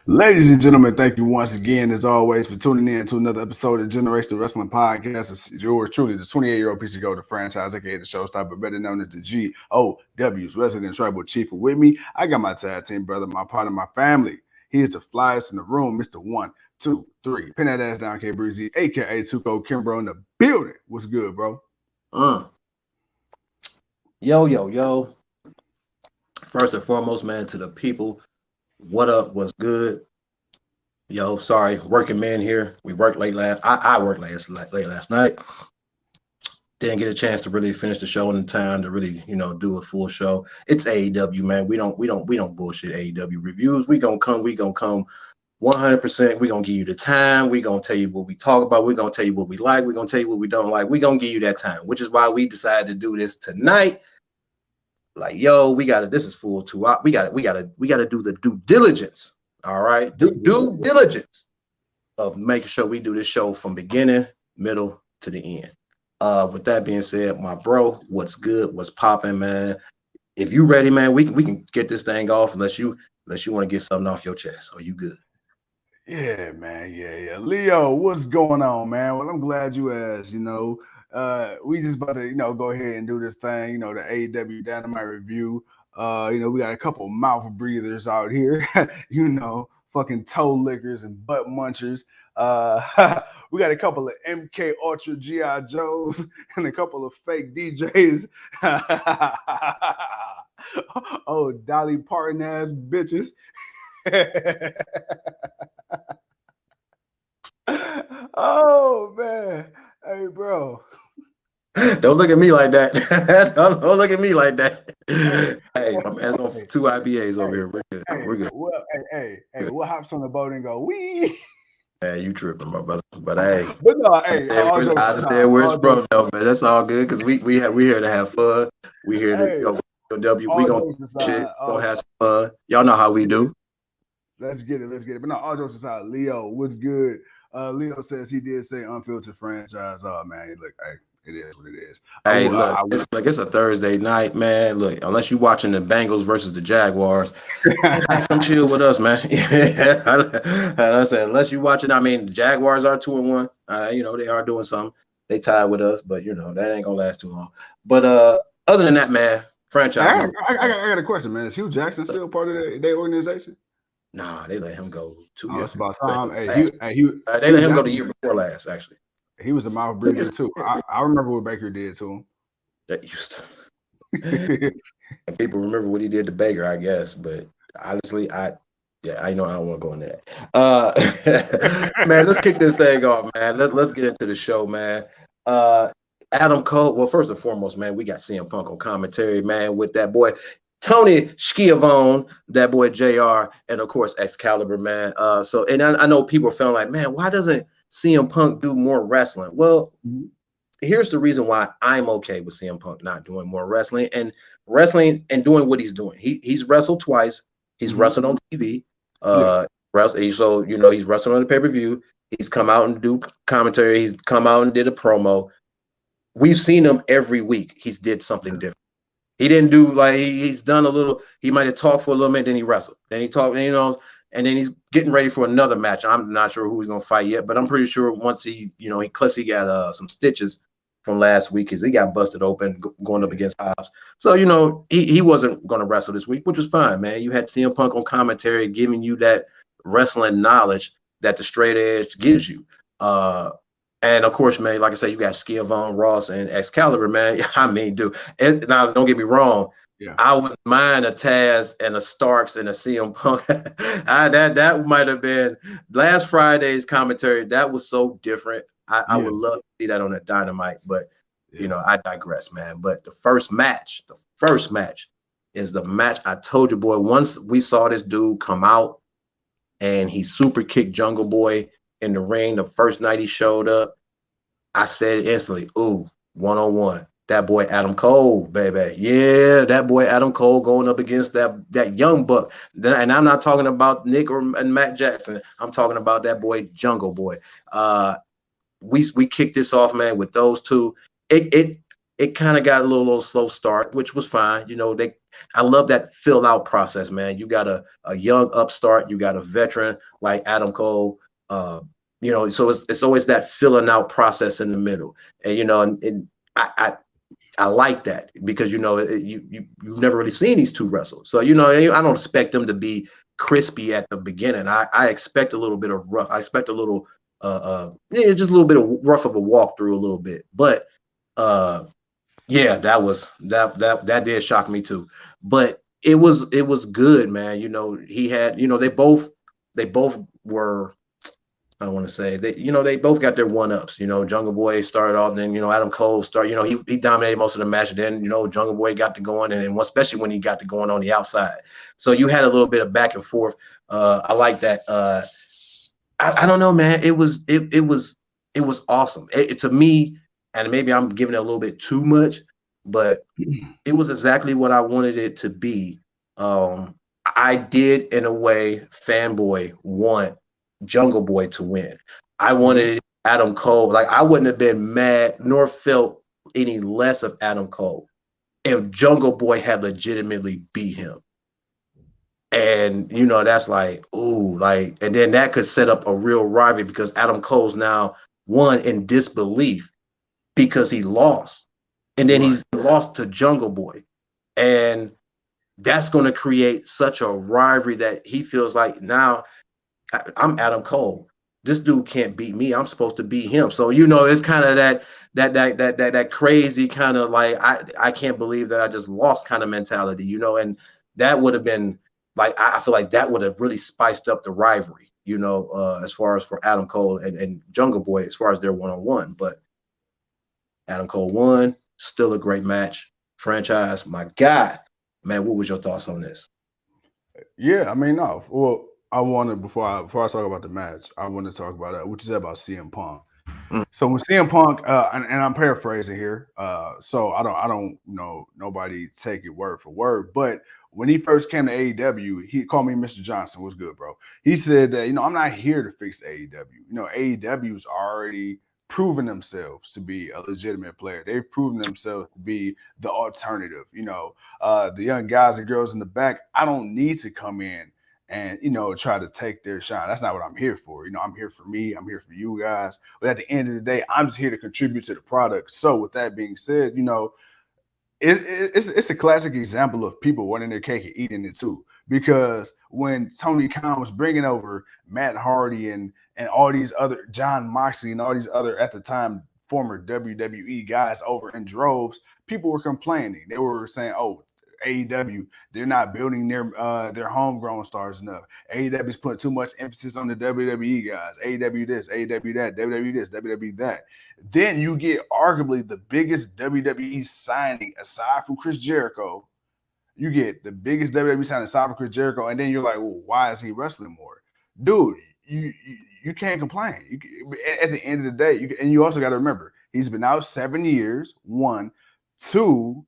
Ladies and gentlemen, thank you once again, as always, for tuning in to another episode of Generational Wrestling Podcast. It's yours truly, the 28-year-old piece of gold, the franchise, aka the showstopper, better known as the GOW's resident tribal chief. With me, I got my tag team brother, my partner, my family. He is the flyest in the room, Mr. 1, 2, 3. Pin that ass down, K Breezy, aka Tuco Kimbro in the building. What's good, bro? Yo. First and foremost, man, to the people, what up? What's good? Yo, sorry, working man here. We worked late last. I worked late last night. Didn't get a chance to really finish the show in time to really, do a full show. It's AEW, man. We don't bullshit AEW reviews. We gonna come 100%. We gonna give you the time. We gonna tell you what we talk about. We gonna tell you what we like. We gonna tell you what we don't like. We gonna give you that time, which is why we decided to do this tonight. Like, yo, this is full 2 hours. We gotta do the due diligence. All right. Due diligence of making sure we do this show from beginning, middle to the end. With that being said, my bro, what's good? What's popping, man? If you ready, man, we can get this thing off unless you want to get something off your chest. Are you good? Yeah, man. Yeah. Leo, what's going on, man? Well, I'm glad you asked, we just about to, go ahead and do this thing, the AEW Dynamite review. We got a couple mouth breathers out here, fucking toe lickers and butt munchers. We got a couple of MK Ultra GI Joes and a couple of fake DJs. Oh, Dolly Parton ass bitches. Oh man, hey bro. Don't look at me like that. don't look at me like that. Hey, I'm asking 2 IBAs over here. We're good. We're good. Well, what hops on the boat and go wee? Man, you tripping, my brother. But hey, I understand where it's from, though, man. That's all good because we here to have fun. We here to W. We gonna shit. Gonna have some fun. Y'all know how we do. Let's get it. But no, all jokes aside, Leo, what's good? Leo says he did say unfiltered franchise. Oh man, look, hey, it is what it is. Hey, it's a Thursday night, man. Look, unless you're watching the Bengals versus the Jaguars, come chill with us, man. I said, unless you're watching, the Jaguars are 2-1. They are doing something. They tied with us, but that ain't gonna last too long. But other than that, man, franchise. I got a question, man. Is Hugh Jackson still part of their organization? Nah, they let him go 2 years. It's about time. They let him go the year before last, actually. He was a mouth breather too. I remember what Baker did to him. That used to. And people remember what he did to Baker, I guess. But honestly, I don't want to go into that. Man, let's kick this thing off, man. Let's get into the show, man. Adam Cole. Well, first and foremost, man, we got CM Punk on commentary, man, with that boy Tony Schiavone, that boy JR, and of course Excalibur, man. And I know people are feeling like, man, why doesn't CM Punk do more wrestling? Well, here's the reason why I'm okay with CM Punk not doing more wrestling and doing what he's doing. He's wrestled twice. He's wrestled on TV. He's wrestled on the pay-per-view. He's come out and do commentary. He's come out and did a promo. We've seen him every week. He's did something different. He didn't do he's done a little. He might have talked for a little minute, then he wrestled. Then he talked, and then he's getting ready for another match. I'm not sure who he's gonna fight yet, but I'm pretty sure once he got some stitches from last week because he got busted open going up against Hobbs. So he wasn't gonna wrestle this week, which was fine, man. You had CM Punk on commentary giving you that wrestling knowledge that the straight edge gives you. And of course, man, like I said, you got Schiavone, Ross, and Excalibur, man. Dude. And now, don't get me wrong. Yeah. I wouldn't mind a Taz and a Starks and a CM Punk. That might have been last Friday's commentary. That was so different. I would love to see that on a Dynamite, but I digress, man. But the first match is the match I told you, boy. Once we saw this dude come out and he super kicked Jungle Boy in the ring the first night he showed up, I said instantly, ooh, 1-on-1. That boy Adam Cole, baby. Yeah, that boy Adam Cole going up against that young buck. And I'm not talking about Nick and Matt Jackson. I'm talking about that boy Jungle Boy. We kicked this off, man, with those two. It kind of got a little slow start, which was fine. I love that fill out process, man. You got a young upstart, you got a veteran like Adam Cole. Uh, so it's always that filling out process in the middle, and and I like that because you've never really seen these two wrestle, so I don't expect them to be crispy at the beginning. I expect a little bit of rough. I expect a little just a little bit of rough of a walkthrough a little bit, but yeah, that did shock me too, but it was good, man. He had they both were. I want to say they both got their one ups. Jungle Boy started off, then Adam Cole started. He dominated most of the match, and then Jungle Boy got to going, and especially when he got to going on the outside. So you had a little bit of back and forth. I like that. I don't know, man. It was awesome. To me, and maybe I'm giving it a little bit too much, but it was exactly what I wanted it to be. I did, in a way, fanboy want Jungle Boy to win. I wanted Adam Cole. Like, I wouldn't have been mad nor felt any less of Adam Cole if Jungle Boy had legitimately beat him. And that's like, ooh, like, and then that could set up a real rivalry because Adam Cole's now one in disbelief because he lost. And then he's lost to Jungle Boy. And that's going to create such a rivalry that he feels like, now I'm Adam Cole. This dude can't beat me. I'm supposed to beat him. So it's kind of that crazy kind of like, I can't believe that I just lost kind of mentality, and that would have been like, I feel like that would have really spiced up the rivalry, as far as for Adam Cole and Jungle Boy, as far as their one-on-one. But Adam Cole won. Still a great match. Franchise, my God. Man, what was your thoughts on this? Yeah, I mean, no. Well, I wanted before I talk about the match, I want to talk about what you said about CM Punk. So with CM Punk, and I'm paraphrasing here, so I don't know nobody take it word for word, but when he first came to AEW, he called me Mr. Johnson. What's good, bro? He said that I'm not here to fix AEW. AEW's already proven themselves to be a legitimate player. They've proven themselves to be the alternative. The young guys and girls in the back, I don't need to come in and try to take their shine. That's not what I'm here for. I'm here for me. I'm here for you guys. But at the end of the day, I'm just here to contribute to the product. So with that being said, it's a classic example of people wanting their cake and eating it too. Because when Tony Khan was bringing over Matt Hardy and all these other John Moxley and all these other at the time former WWE guys over in droves, people were complaining. They were saying, "Oh, AEW, they're not building their homegrown stars enough. AEW's putting too much emphasis on the WWE guys. AEW this, AEW that, WWE this, WWE that." Then you get arguably the biggest WWE signing aside from Chris Jericho. You get the biggest WWE signing aside from Chris Jericho, and then you're like, well, why is he wrestling more? Dude, you can't complain. At the end of the day, and you also got to remember, he's been out 7 years, one. Two,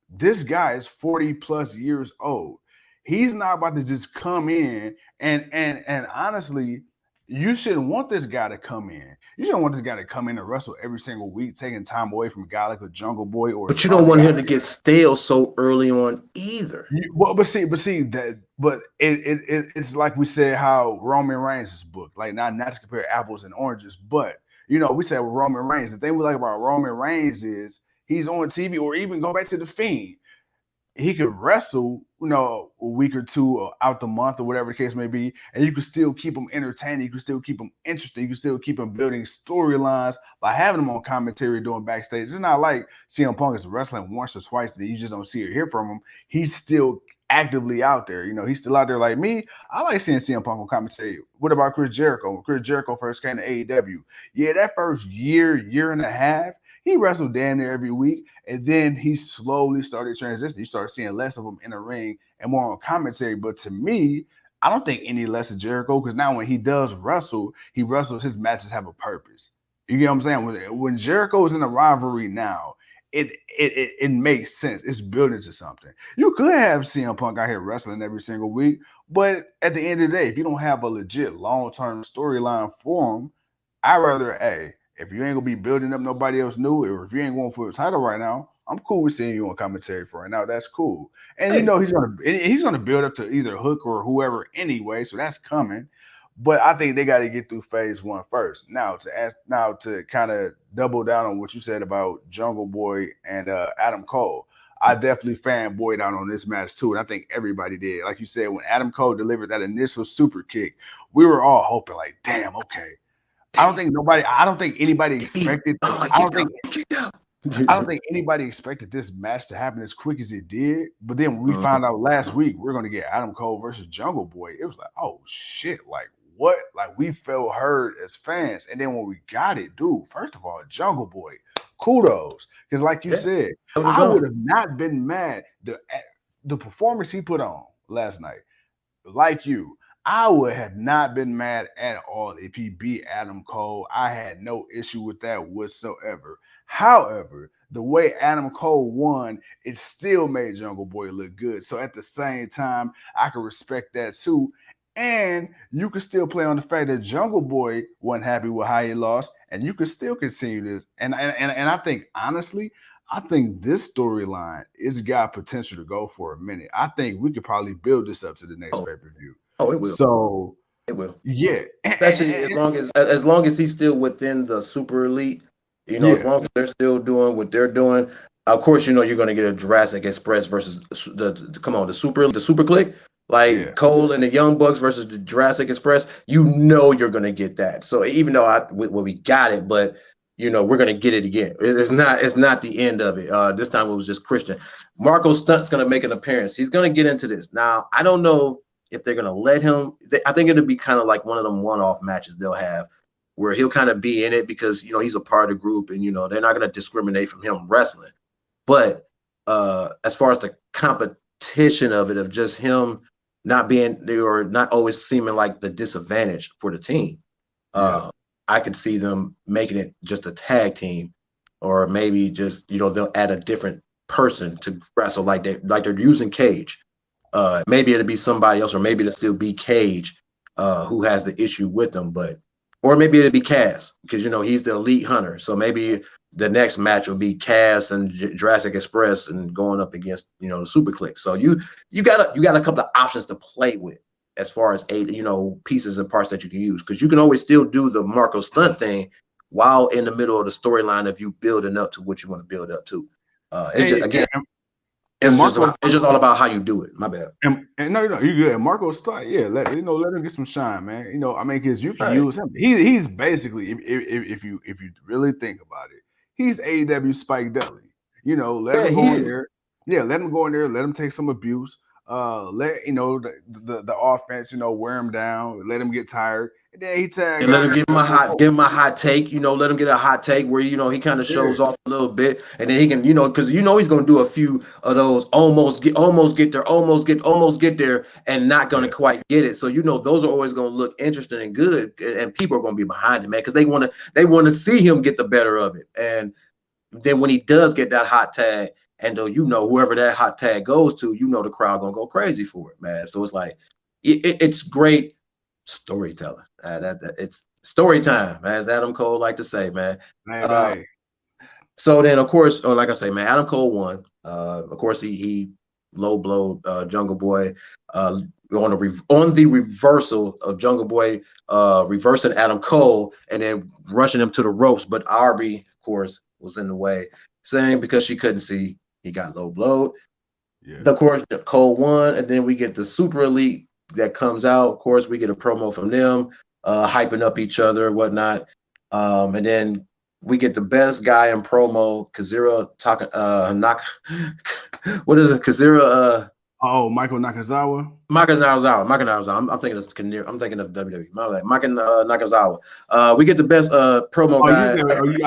this guy is 40 plus years old. He's not about to just come in and honestly, you shouldn't want this guy to come in. You shouldn't want this guy to come in and wrestle every single week, taking time away from a guy like a Jungle Boy or. But you don't want him to get stale so early on either. But it's like we said how Roman Reigns is booked. Like not to compare apples and oranges, but we said with Roman Reigns, the thing we like about Roman Reigns is he's on TV, or even go back to the Fiend. He could wrestle, a week or two or out the month or whatever the case may be, and you can still keep him entertaining. You can still keep him interesting. You can still keep him building storylines by having him on commentary doing backstage. It's not like CM Punk is wrestling once or twice that you just don't see or hear from him. He's still actively out there. He's still out there like me. I like seeing CM Punk on commentary. What about Chris Jericho? When Chris Jericho first came to AEW, yeah, that first year and a half, he wrestled damn near every week, and then he slowly started transitioning. You start seeing less of him in the ring and more on commentary. But to me, I don't think any less of Jericho, because now when he does wrestle, he wrestles, his matches have a purpose. You get what I'm saying? When Jericho is in a rivalry now, it makes sense. It's building to something. You could have CM Punk out here wrestling every single week, but at the end of the day, if you don't have a legit long-term storyline for him, I'd rather, if you ain't gonna be building up nobody else new, or if you ain't going for a title right now, I'm cool with seeing you on commentary for right now. That's cool. And Hey. he's gonna build up to either Hook or whoever anyway, so that's coming. But I think they got to get through phase one first. Now to kind of double down on what you said about Jungle Boy and Adam Cole. I definitely fanboyed out on this match too, and I think everybody did. Like you said, when Adam Cole delivered that initial super kick, we were all hoping, like, damn, okay. I don't think anybody expected. I don't think anybody expected this match to happen as quick as it did. But then when we found out last week we're gonna get Adam Cole versus Jungle Boy, it was like, oh shit, like what? Like we felt heard as fans. And then when we got it, dude, first of all, Jungle Boy, kudos. Because like you said, I would have not been mad. The performance he put on last night, like you, I would have not been mad at all if he beat Adam Cole. I had no issue with that whatsoever. However, the way Adam Cole won, it still made Jungle Boy look good. So at the same time, I can respect that too. And you can still play on the fact that Jungle Boy wasn't happy with how he lost, and you can still continue this. And I think honestly, I think this storyline is got potential to go for a minute. I think we could probably build this up to the next pay-per-view. Oh, it will. So it will. Yeah. Especially as long as he's still within the super elite, as long as they're still doing what they're doing. Of course, you're going to get a Jurassic Express versus the super click, like Cole and the Young Bucks versus the Jurassic Express. You're going to get that. So even though we got it, but we're going to get it again. It's not the end of it. This time it was just Christian. Marco Stunt's going to make an appearance. He's going to get into this. Now, I don't know if they're going to let him. I think it'll be kind of like one of them one-off matches they'll have where he'll kind of be in it because, he's a part of the group and, they're not going to discriminate from him wrestling. But as far as the competition of it, of just him not being or not always seeming like the disadvantage for the team, I could see them making it just a tag team, or maybe just, they'll add a different person to wrestle like they're using Cage. Maybe it'll be somebody else, or maybe it'll still be Cage who has the issue with them, or maybe it'll be Cass because, he's the elite hunter. So maybe the next match will be Cass and Jurassic Express and going up against, the Super Click. So you got a couple of options to play with as far as pieces and parts that you can use, because you can always still do the Marco Stunt thing while in the middle of the storyline of you building up to what you want to build up to. It's just all about how you do it. My bad. And no, you good. And Marco Stunt, let him get some shine, man. Because you can use him. He's basically, if you really think about it, he's AEW Spike Dudley. Let him go in there. Yeah, let him go in there. Let him take some abuse. Let the offense, wear him down. Let him get tired. And then he tagged. And let him give him a hot take. Let him get a hot take where he kind of shows off a little bit, and then he can, because he's going to do a few of those almost get there, and not going to quite get it. So those are always going to look interesting and good, and people are going to be behind him, man, because they want to see him get the better of it. And then when he does get that hot tag, and though whoever that hot tag goes to, the crowd gonna go crazy for it, man. So it's like it's great storytelling. It's story time, as Adam Cole like to say, man. So then, of course, like I say, man, Adam Cole won. Of course, he low blow Jungle Boy on the reversal of Jungle Boy reversing Adam Cole and then rushing him to the ropes. But Arby, of course, was in the way, saying because she couldn't see, he got low blowed. Of course, Cole won, and then we get the Super Elite that comes out. Of course, we get a promo from them, hyping up each other and whatnot. And then we get the best guy in promo, Kazira talking what is it? Kazira Michael Nakazawa. I'm thinking of WWE. Michael Nakazawa. We get the best promo guy.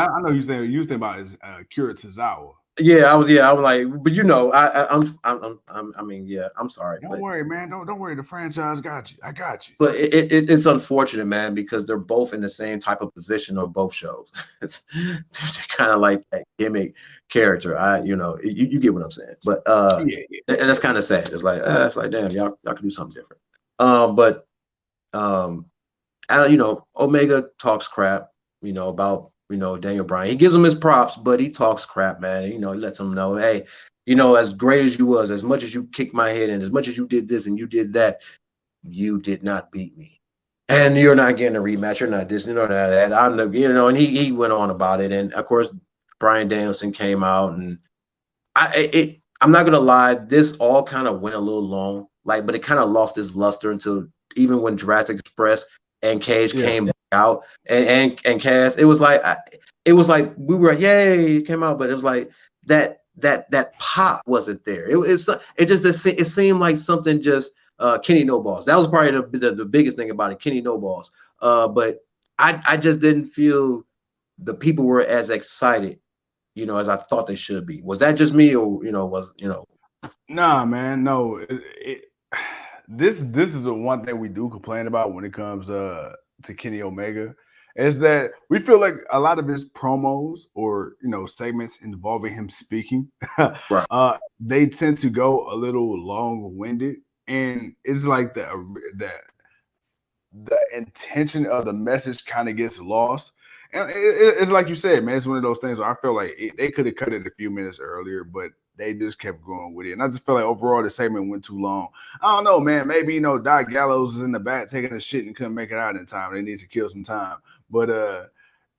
I know you saying about his Kira Tozawa. I was like, but I'm sorry. Don't worry, man. Don't worry. The franchise got you. I got you. But it's unfortunate, man, because they're both in the same type of position on both shows. They're kind of like that gimmick character. You get what I'm saying. But and that's kind of sad. It's like damn, y'all can do something different. Omega talks crap, about Daniel Bryan. He gives him his props, but he talks crap, man. He lets him know, hey, as great as you was, as much as you kicked my head and as much as you did this and you did that, you did not beat me. And you're not getting a rematch. You're not this, that. I'm the, and he went on about it. And of course, Bryan Danielson came out, and I'm not gonna lie, this all kind of went a little long, but it kind of lost its luster until even when Jurassic Express and Cage came out, and Cass, it was like we were like, yay, it came out, but it was like that pop wasn't there. It seemed like something just Kenny No Balls. That was probably the biggest thing about it, Kenny No Balls. But I just didn't feel the people were as excited as I thought they should be. Was that just me, or Nah, man, no. This is the one thing we do complain about when it comes to Kenny Omega, is that we feel like a lot of his promos or segments involving him speaking, right. They tend to go a little long-winded, and it's like the intention of the message kind of gets lost. And it's like you said, man, it's one of those things where I feel like they could have cut it a few minutes earlier, but they just kept going with it. And I just feel like overall the segment went too long. I don't know, man. Maybe, Doc Gallows is in the back taking a shit and couldn't make it out in time. They need to kill some time. But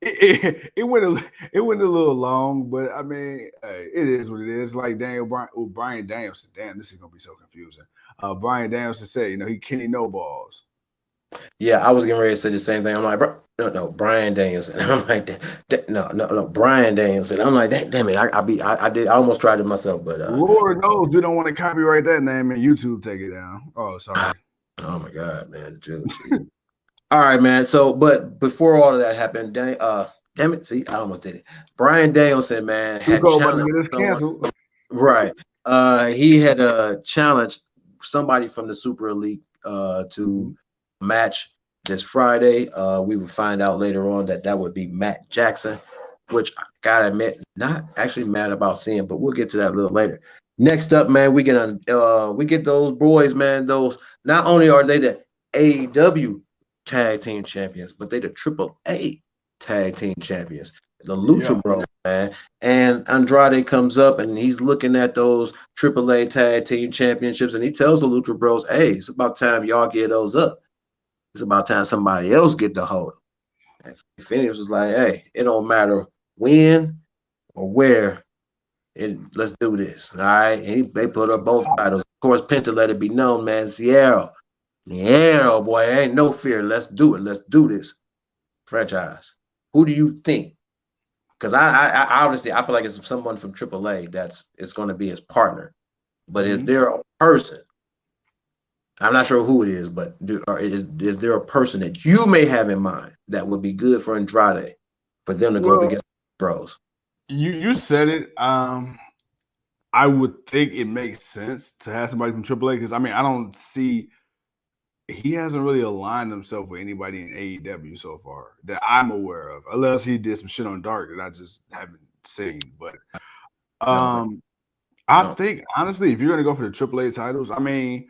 it went a little long, but I mean, it is what it is. Like Bryan Danielson. Damn, this is gonna be so confusing. Bryan Danielson said, he Kenny No Balls. Yeah, I was getting ready to say the same thing. I'm like, no, Bryan Danielson. I'm like, no, Bryan Danielson. I'm like, damn it, I almost tried it myself, but Lord knows we don't want to copyright that name and YouTube take it down. Oh, sorry. Oh my God, man, dude. All right, man. So, but before all of that happened, damn it, see, I almost did it. Bryan Danielson, man, had challenged canceled. Right. He had challenged somebody from the Super Elite to match this Friday. We would find out later on that would be Matt Jackson, which I gotta admit, not actually mad about seeing, but we'll get to that a little later. Next up, man, we get those boys, man. Those, not only are they the AEW Tag Team Champions, but they the AAA Tag Team Champions, the Lucha Bros, man. And Andrade comes up and he's looking at those AAA Tag Team Championships, and he tells the Lucha Bros, "Hey, it's about time y'all get those up. It's about time somebody else get the hold." And Phoenix was like, "Hey, it don't matter when or where. Let's do this." All right. And they put up both titles. Of course, Penta let it be known, man. Sierra, boy, ain't no fear. Let's do it. Let's do this franchise. Who do you think? Because I obviously I feel like it's someone from AAA it's going to be his partner. But is there a person? I'm not sure who it is, but is there a person that you may have in mind that would be good for Andrade for them to go up against Bros? You said it. I would think it makes sense to have somebody from AAA, because I mean, I don't see, he hasn't really aligned himself with anybody in AEW so far that I'm aware of, unless he did some shit on Dark that I just haven't seen. But I think honestly, if you're gonna go for the AAA titles, I mean,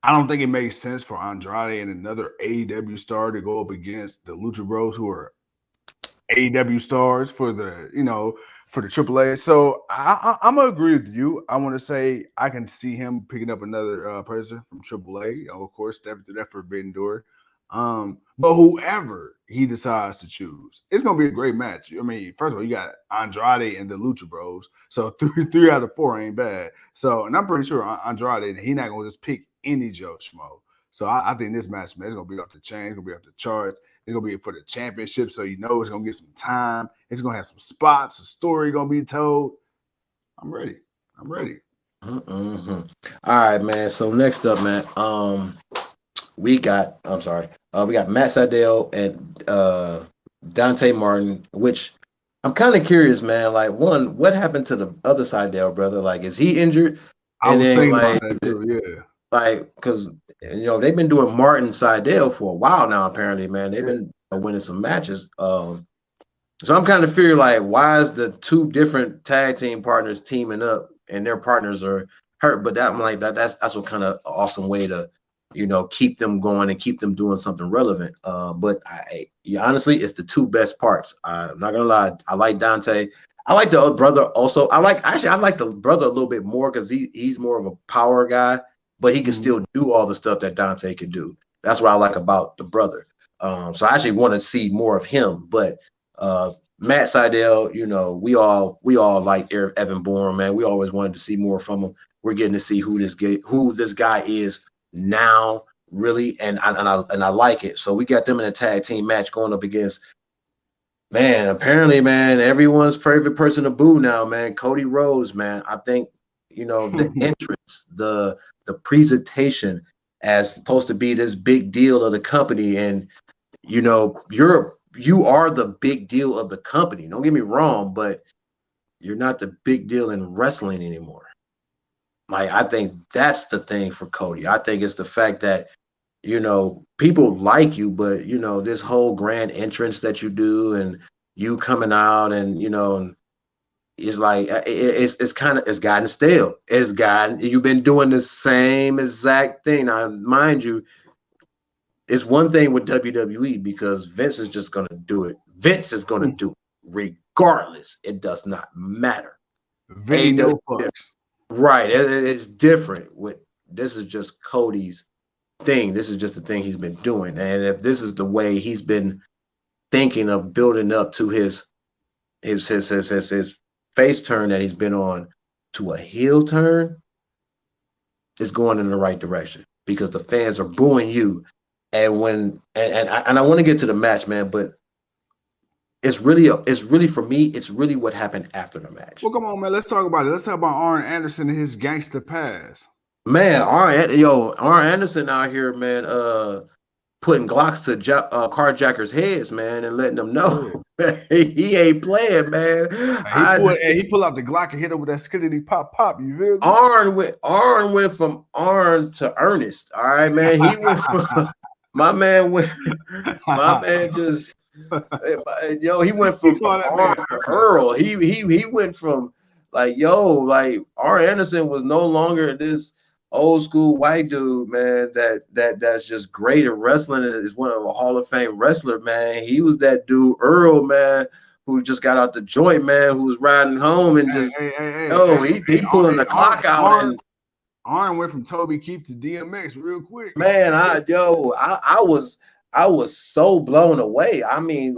I don't think it makes sense for Andrade and another AEW star to go up against the Lucha Bros, who are AEW stars for the for the AAA. So I'm gonna agree with you. I want to say I can see him picking up another person from AAA. Of course, stepping through that forbidden door. But whoever he decides to choose, it's gonna be a great match. I mean, first of all, you got Andrade and the Lucha Bros, so three out of four ain't bad. So, and I'm pretty sure Andrade, he's not gonna just pick any Joe Schmo. So I think this match, man, is gonna be off the chain. It's gonna be off the charts. It's gonna be for the championship, so it's gonna get some time. It's gonna have some spots. A story gonna be told. I'm ready. All right, man. So next up, man, we got Matt Sydal and Dante Martin, which I'm kind of curious, man. Like, one, what happened to the other Sydal brother? Like, is he injured? I was thinking about that too, yeah. Like, because they've been doing Martin Sydal for a while now. Apparently, man, they've been winning some matches. So I'm kind of figuring, like, why is the two different tag team partners teaming up and their partners are hurt? But I'm like, that's what kind of awesome way to keep them going and keep them doing something relevant. But honestly, it's the two best parts. I'm not gonna lie. I like Dante. I like the other brother also. I like the brother a little bit more because he's more of a power guy, but he can still do all the stuff that Dante can do. That's what I like about the brother. So I actually want to see more of him. But Matt Seidel, we all like Evan Bourne, man. We always wanted to see more from him. We're getting to see who this guy is now, really, and I like it. So we got them in a tag team match going up against, man, apparently, man, everyone's favorite person to boo now, man, Cody Rhodes, man. I think, the entrance, the presentation as supposed to be this big deal of the company, and you are the big deal of the company. Don't get me wrong, but you're not the big deal in wrestling anymore. Like, I think that's the thing for Cody. I think it's the fact that, people like you, but, this whole grand entrance that you do and you coming out and, it's like, it's gotten stale. You've been doing the same exact thing. Now, mind you, it's one thing with WWE because Vince is just going to do it. Vince is going to do it regardless. It does not matter. No fucks. Right. It's different. This is just Cody's thing. This is just the thing he's been doing. And if this is the way he's been thinking of building up to his face turn that he's been on to a heel turn, it's going in the right direction because the fans are booing you. And I want to get to the match, man, but it's really for me, it's really what happened after the match. Well, come on, man. Let's talk about it. Let's talk about Arn Anderson and his gangster past. Man, Arn Anderson out here, man, putting Glocks to carjackers' heads, man, and letting them know he ain't playing, man. He pulled out the Glock and hit him with that skiddity pop. You feel me? Arn went from Arn to Ernest. All right, man. He went from my man just. He went from Arn to Earl. He went from Arn Anderson was no longer this old school white dude, man, that's just great at wrestling and is one of a Hall of Fame wrestler, man. He was that dude, Earl, man, who just got out the joint, man, who was riding home and he pulling the clock out. And Arn went from Toby Keith to DMX real quick. Man, I was so blown away. I mean,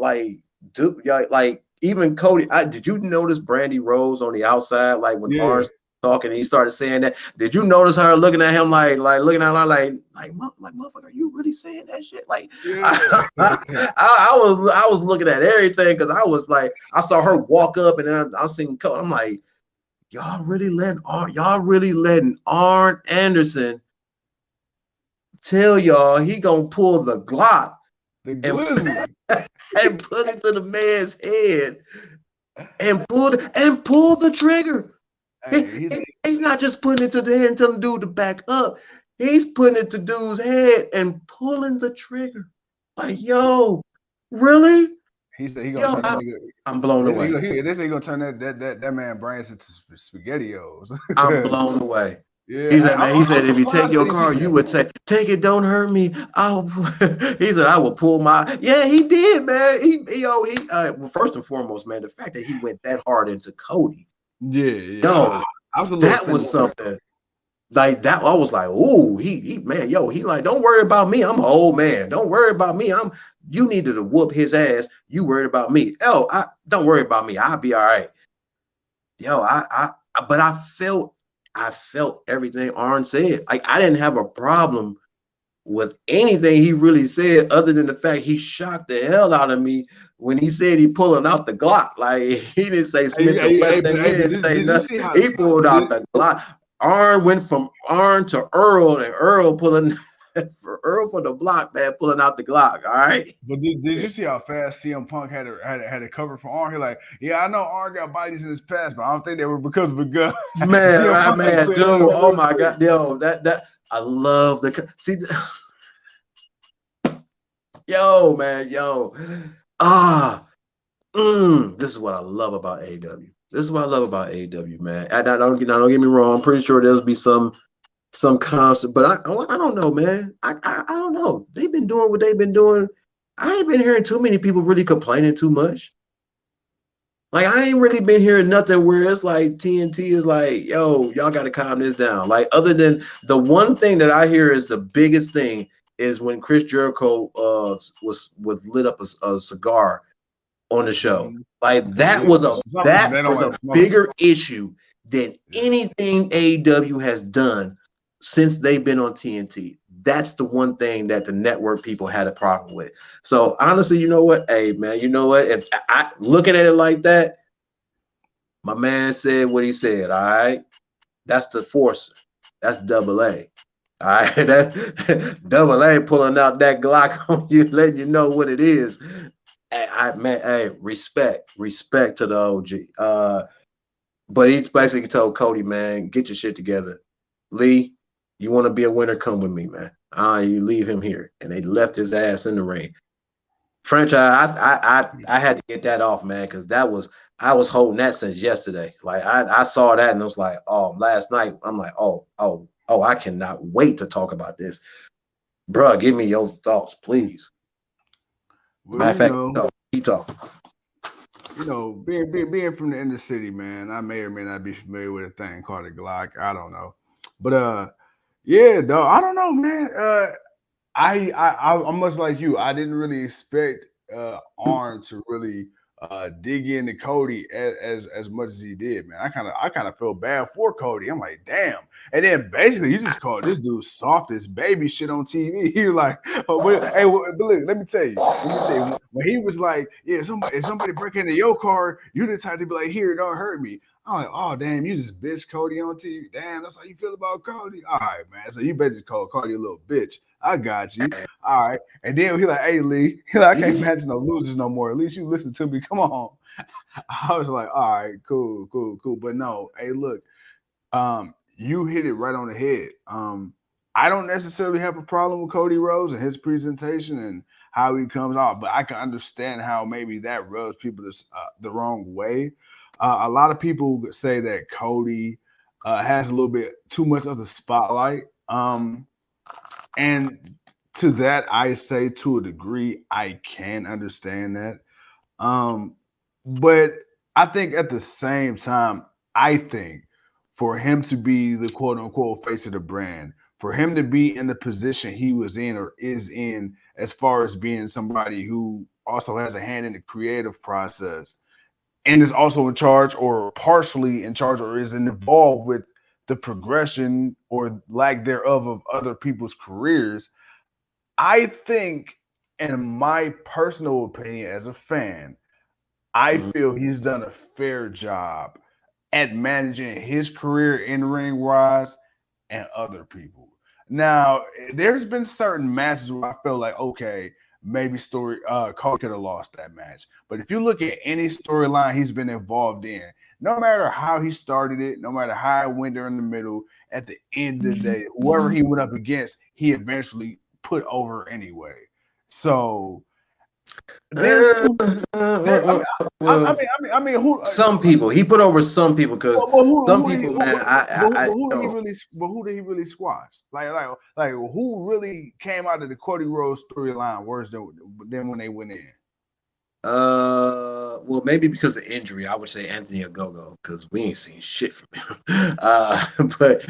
even Cody. Did you notice Brandy Rose on the outside, like when Arn's talking, and he started saying that? Did you notice her looking at him like looking at her like motherfucker, are you really saying that shit? Like, I was looking at everything because I was like, I saw her walk up, and then I was seeing Cody. I'm like, y'all really letting Arn Anderson tell y'all he gonna pull the Glock and put it to the man's head and pull the trigger. He's not just putting it to the head and telling dude to back up. He's putting it to dude's head and pulling the trigger. Like, yo, really? He said he gonna turn I'm blown away. They say he gonna turn that man brains into SpaghettiOs. I'm blown away. Yeah, he said, if you take your car, you would take it. Don't hurt me. He said, I will pull my. Yeah, he did, man. Well, first and foremost, man, the fact that he went that hard into Cody. Yeah. That was something like that. I was like, oh, he man, he like, don't worry about me. I'm an old man. Don't worry about me. You needed to whoop his ass. You worried about me. Don't worry about me. I'll be all right. But I felt everything Arn said. Like, I didn't have a problem with anything he really said, other than the fact he shocked the hell out of me when he said he pulling out the Glock. Like, he didn't say Smith & Wesson. He didn't say nothing. He pulled out the Glock. Arn went from Arn to Earl, and Earl pulling for the block, man, pulling out the Glock. All right. But did you see how fast CM Punk had a cover for Arn? He like, yeah, I know Arn got bodies in his past, but I don't think they were because of a gun. Man, dude, oh my God, yo, that I love see. Yo, man, this is what I love about AEW. This is what I love about AEW, man. Don't get me wrong. I'm pretty sure there'll be some some concert, but I don't know, man. I don't know. They've been doing what they've been doing. I ain't been hearing too many people really complaining too much. Like I ain't really been hearing nothing where it's like TNT is like, yo, y'all got to calm this down. Like other than the one thing that I hear is the biggest thing is when Chris Jericho was lit up a cigar on the show. Mhm. Like Yeah. Some reason they that don't was like a to smoke. bigger issue than Yeah. anything AEW has done since they've been on TNT. That's the one thing that the network people had a problem with. So honestly, you know what? Hey man, you know what? If I looking at it like that, my man said what he said. All right. That's the forcer. That's double A. All right. That double A pulling out that Glock on you, letting you know what it is. Hey, respect to the OG. But he basically told Cody, man, get your shit together. Lee, you want to be a winner? Come with me, man. You leave him here, and they left his ass in the ring. Franchise, I had to get that off, man, because I was holding that since yesterday. Like I saw that and I was like, oh, last night I'm like, oh, I cannot wait to talk about this, bro. Give me your thoughts, please. Well, Matter of fact, keep talking. Being from the inner city, man, I may or may not be familiar with a thing called a Glock. I don't know, but yeah, dog. I don't know, man. I'm much like you. I didn't really expect Arn to really dig into Cody as much as he did, man. I kind of felt bad for Cody. I'm like, damn. And then basically, you just called this dude softest baby shit on TV. He was like, oh, but look, let me tell you. When he was like, yeah, if somebody break into your car, you the type to be like, here, don't hurt me. I'm like, oh damn, you just bitch Cody on TV. Damn, that's how you feel about Cody. All right, man. So you better just call Cody a little bitch. I got you. All right. And then he like, hey Lee, he like, I can't imagine no losers no more. At least you listen to me. Come on. I was like, all right, cool. But no, hey, look, you hit it right on the head. I don't necessarily have a problem with Cody Rhodes and his presentation and how he comes out, but I can understand how maybe that rubs people the wrong way. A lot of people say that Cody has a little bit too much of the spotlight. And to that, I say to a degree, I can understand that. Um, but I think at the same time, I think for him to be the quote unquote face of the brand, for him to be in the position he was in or is in, as far as being somebody who also has a hand in the creative process and is also in charge or partially in charge or is involved with the progression or lack thereof of other people's careers. I think, in my personal opinion as a fan, I feel he's done a fair job at managing his career in ring wise and other people. Now, there's been certain matches where I feel like, okay, maybe Cody could have lost that match. But if you look at any storyline he's been involved in, no matter how he started it, no matter how it went there in the middle, at the end of the day, whoever he went up against, he eventually put over anyway. So there's some there. I mean, who? Some people he put over some people because some people, man, But who did he really squash? Like, who really came out of the Cody Rhodes storyline worse than when they went in? Well, maybe because of injury, I would say Anthony Ogogo because we ain't seen shit from him. But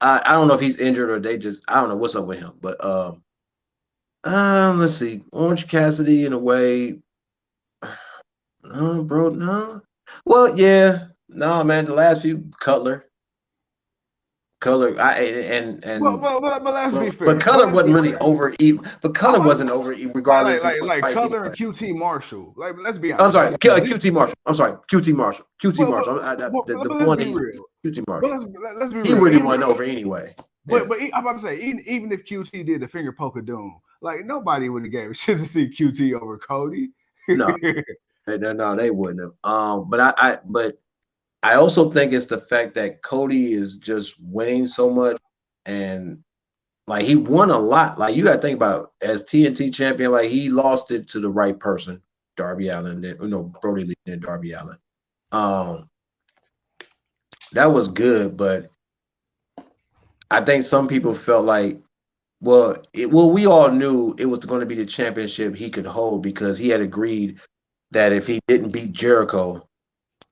I don't know if he's injured or I don't know what's up with him. But let's see, Orange Cassidy in a way. No, bro, no. Well, yeah, no, man. The last few Cutler, But let's be but fair. Cutler wasn't really over even. But Cutler wasn't over regardless. Like Cutler and QT Marshall. Like, let's be I'm honest. sorry, QT Marshall. I'm sorry, QT Marshall. QT Marshall. But The let's one be he's real. QT But Marshall. let's be He real. really wasn't over anyway. But I'm about to say, even if QT did the finger poke of doom, like nobody would have gave a shit to see QT over Cody. No, they wouldn't have. But I also think it's the fact that Cody is just winning so much, and like he won a lot. Like you got to think about it, as TNT champion, like he lost it to the right person, Darby Allin. Then Brody Lee and Darby Allin. That was good, but I think some people felt like, we all knew it was going to be the championship he could hold because he had agreed that if he didn't beat Jericho,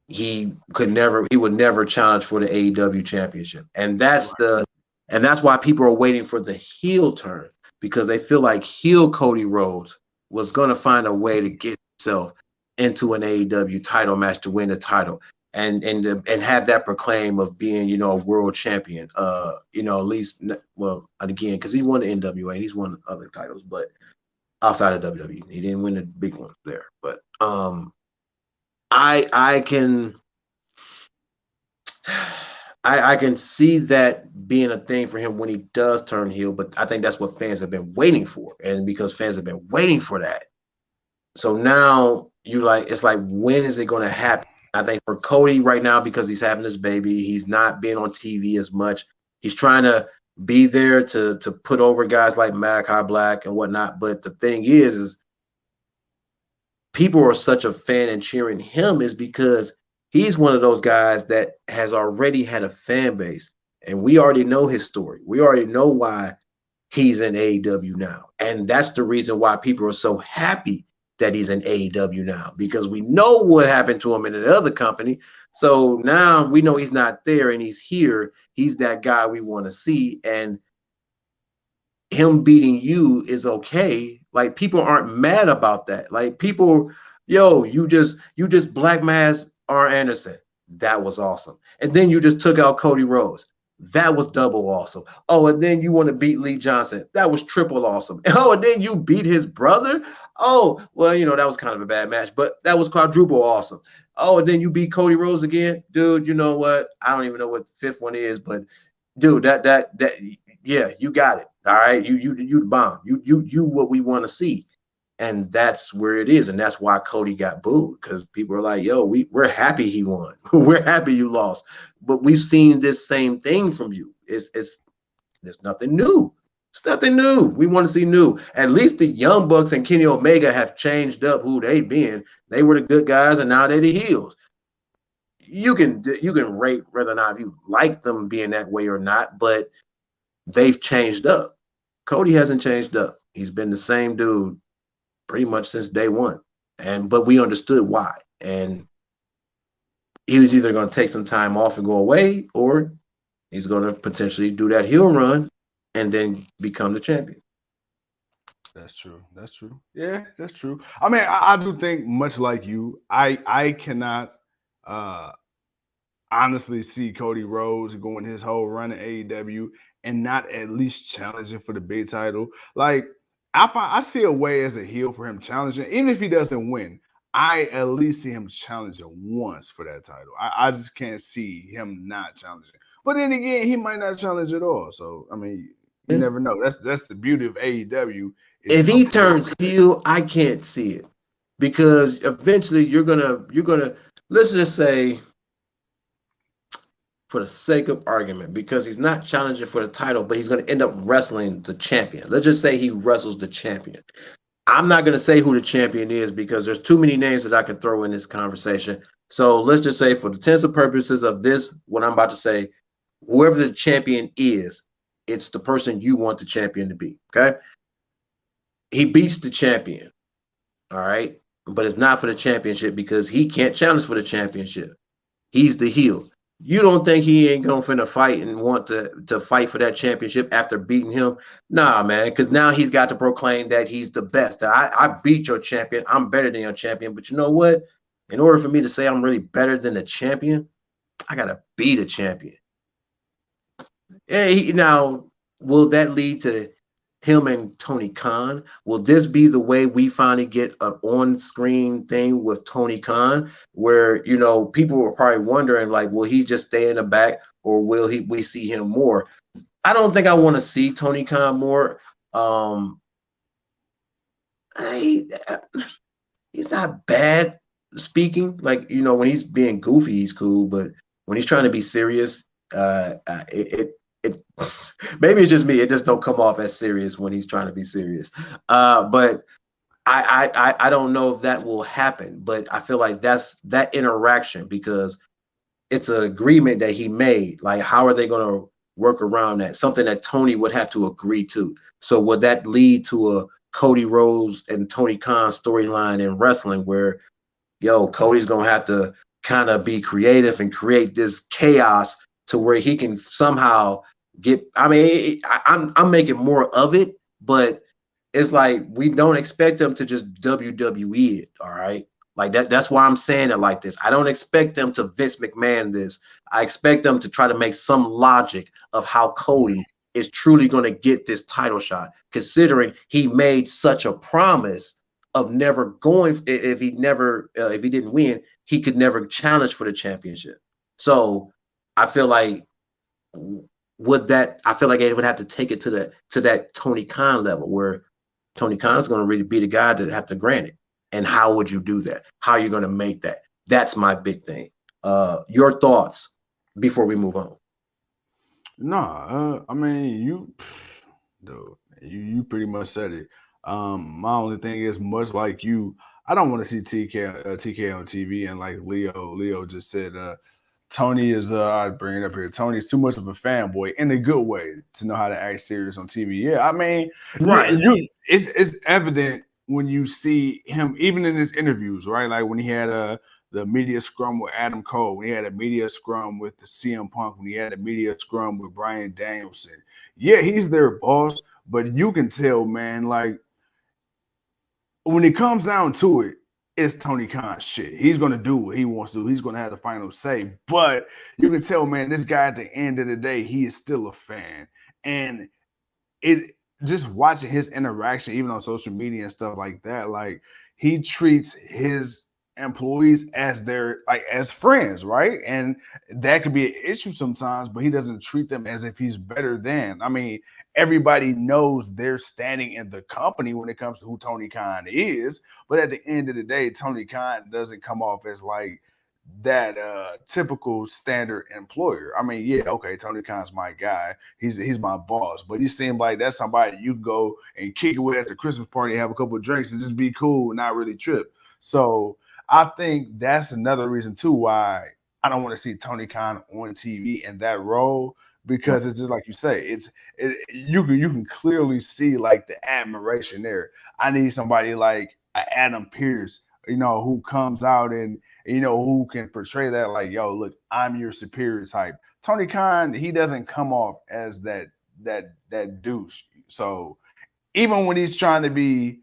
he would never challenge for the AEW championship. And that's why people are waiting for the heel turn, because they feel like heel Cody Rhodes was going to find a way to get himself into an AEW title match to win the title and have that proclaim of being, a world champion. At least, well, again, because he won the NWA and he's won other titles, but outside of WWE, he didn't win the big ones there. But I can I can see that being a thing for him when he does turn heel, but I think that's what fans have been waiting for. And because fans have been waiting for that, so now it's like, when is it going to happen? I think for Cody right now, because he's having this baby, he's not being on TV as much. He's trying to be there to put over guys like Malachi Black and whatnot. But the thing is people are such a fan and cheering him is because he's one of those guys that has already had a fan base, and we already know his story. We already know why he's in AEW now. And that's the reason why people are so happy that he's in AEW now, because we know what happened to him in another company. So now we know he's not there and he's here. He's that guy we want to see. And him beating you is okay. Like, people aren't mad about that. Like, people, you just black mass Arn Anderson. That was awesome. And then you just took out Cody Rhodes. That was double awesome. Oh, and then you want to beat Lee Johnson. That was triple awesome. Oh, and then you beat his brother. Oh, well, that was kind of a bad match, but that was quadruple awesome. Oh, and then you beat Cody Rhodes again. Dude, you know what? I don't even know what the fifth one is, but dude, that yeah, you got it. All right. You the bomb. You what we want to see. And that's where it is. And that's why Cody got booed, because people are like, we're happy he won. We're happy you lost. But we've seen this same thing from you. There's nothing new. It's nothing new. We want to see new. At least the Young Bucks and Kenny Omega have changed up who they've been. They were the good guys, and now they're the heels. You can rate whether or not you like them being that way or not, but they've changed up. Cody hasn't changed up. He's been the same dude pretty much since day one. But we understood why. And he was either going to take some time off and go away, or he's going to potentially do that heel run and then become the champion. That's true. That's true. Yeah, that's true. I mean, I do think, much like you, I cannot honestly see Cody Rhodes going his whole run in AEW and not at least challenging for the big title. Like, I see a way as a heel for him challenging, even if he doesn't win. I at least see him challenging once for that title. I just can't see him not challenging. But then again, he might not challenge at all. So I mean, you never know. That's the beauty of AEW. If he turns heel, I can't see it, because eventually you're gonna let's just say, for the sake of argument, because he's not challenging for the title, but he's going to end up wrestling the champion. Let's just say he wrestles the champion. I'm not going to say who the champion is, because there's too many names that I can throw in this conversation. So let's just say, for the intents and purposes of this, what I'm about to say, whoever the champion is, it's the person you want the champion to be. Okay. He beats the champion. All right. But it's not for the championship, because he can't challenge for the championship. He's the heel. You don't think he ain't gonna finna fight and want to fight for that championship after beating him? Nah, man, because now he's got to proclaim that he's the best. I beat your champion. I'm better than your champion. But you know what? In order for me to say I'm really better than the champion, I gotta beat a champion. Now, will that lead to him and Tony Khan? Will this be the way we finally get an on-screen thing with Tony Khan, where people were probably wondering, like, will he just stay in the back, or will we see him more? I don't think I want to see Tony Khan more. He's not bad speaking. Like, when he's being goofy, he's cool, but when he's trying to be serious, it maybe it's just me. It just don't come off as serious when he's trying to be serious. But I don't know if that will happen. But I feel like that's that interaction, because it's an agreement that he made. Like, how are they going to work around that? Something that Tony would have to agree to. So would that lead to a Cody Rhodes and Tony Khan storyline in wrestling where, Cody's gonna have to kind of be creative and create this chaos to where he can somehow get. I mean, I'm making more of it, but it's like we don't expect them to just WWE it. All right. Like that's why I'm saying it like this. I don't expect them to Vince McMahon this. I expect them to try to make some logic of how Cody is truly going to get this title shot, considering he made such a promise of never going. If he didn't win, he could never challenge for the championship. So I feel like I feel like they would have to take it to that Tony Khan level where Tony Khan's going to really be the guy that have to grant it. And how would you do that? How are you going to make that? That's my big thing. Your thoughts before we move on. No, I mean, you pretty much said it. My only thing is, much like you, I don't want to see TK on TV. And like Leo just said, Tony is I bring it up here. Tony's too much of a fanboy in a good way to know how to act serious on TV. Yeah, I mean, right. It's evident when you see him, even in his interviews, right? Like when he had the media scrum with Adam Cole, when he had a media scrum with the CM Punk, when he had a media scrum with Bryan Danielson. Yeah, he's their boss, but you can tell, man, like when it comes down to it, it's Tony Khan's shit. He's going to do what he wants to do. He's going to have the final say. But you can tell, man, this guy at the end of the day, he is still a fan. And it just watching his interaction, even on social media and stuff like that, like he treats his employees as as friends, right? And that could be an issue sometimes, but he doesn't treat them as if he's better than. I mean, everybody knows they're standing in the company when it comes to who Tony Khan is, but at the end of the day, Tony Khan doesn't come off as like that typical standard employer. I mean, yeah, okay, Tony Khan's my guy. He's my boss, but he seemed like that's somebody you can go and kick it with at the Christmas party, have a couple of drinks, and just be cool and not really trip. So I think that's another reason too why I don't want to see Tony Khan on TV in that role, because it's just like you say, you can clearly see like the admiration there. I need somebody like Adam Pearce, who comes out and who can portray that like, yo, look, I'm your superior type. Tony Khan, he doesn't come off as that douche. So even when he's trying to be,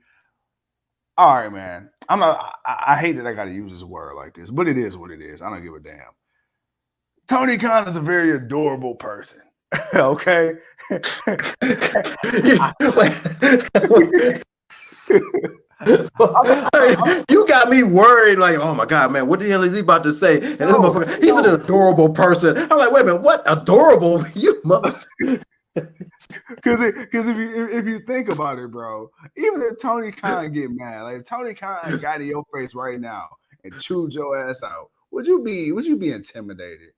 all right, man, I hate that I got to use this word like this, but it is what it is. I don't give a damn. Tony Khan is a very adorable person. Okay. You got me worried, like, oh my God, man, what the hell is he about to say? And this motherfucker, he's an adorable person. I'm like, wait a minute, what adorable? You motherfucker. Because if you think about it, bro, even if Tony Khan get mad, like if Tony Khan got in your face right now and chewed your ass out, would you be intimidated?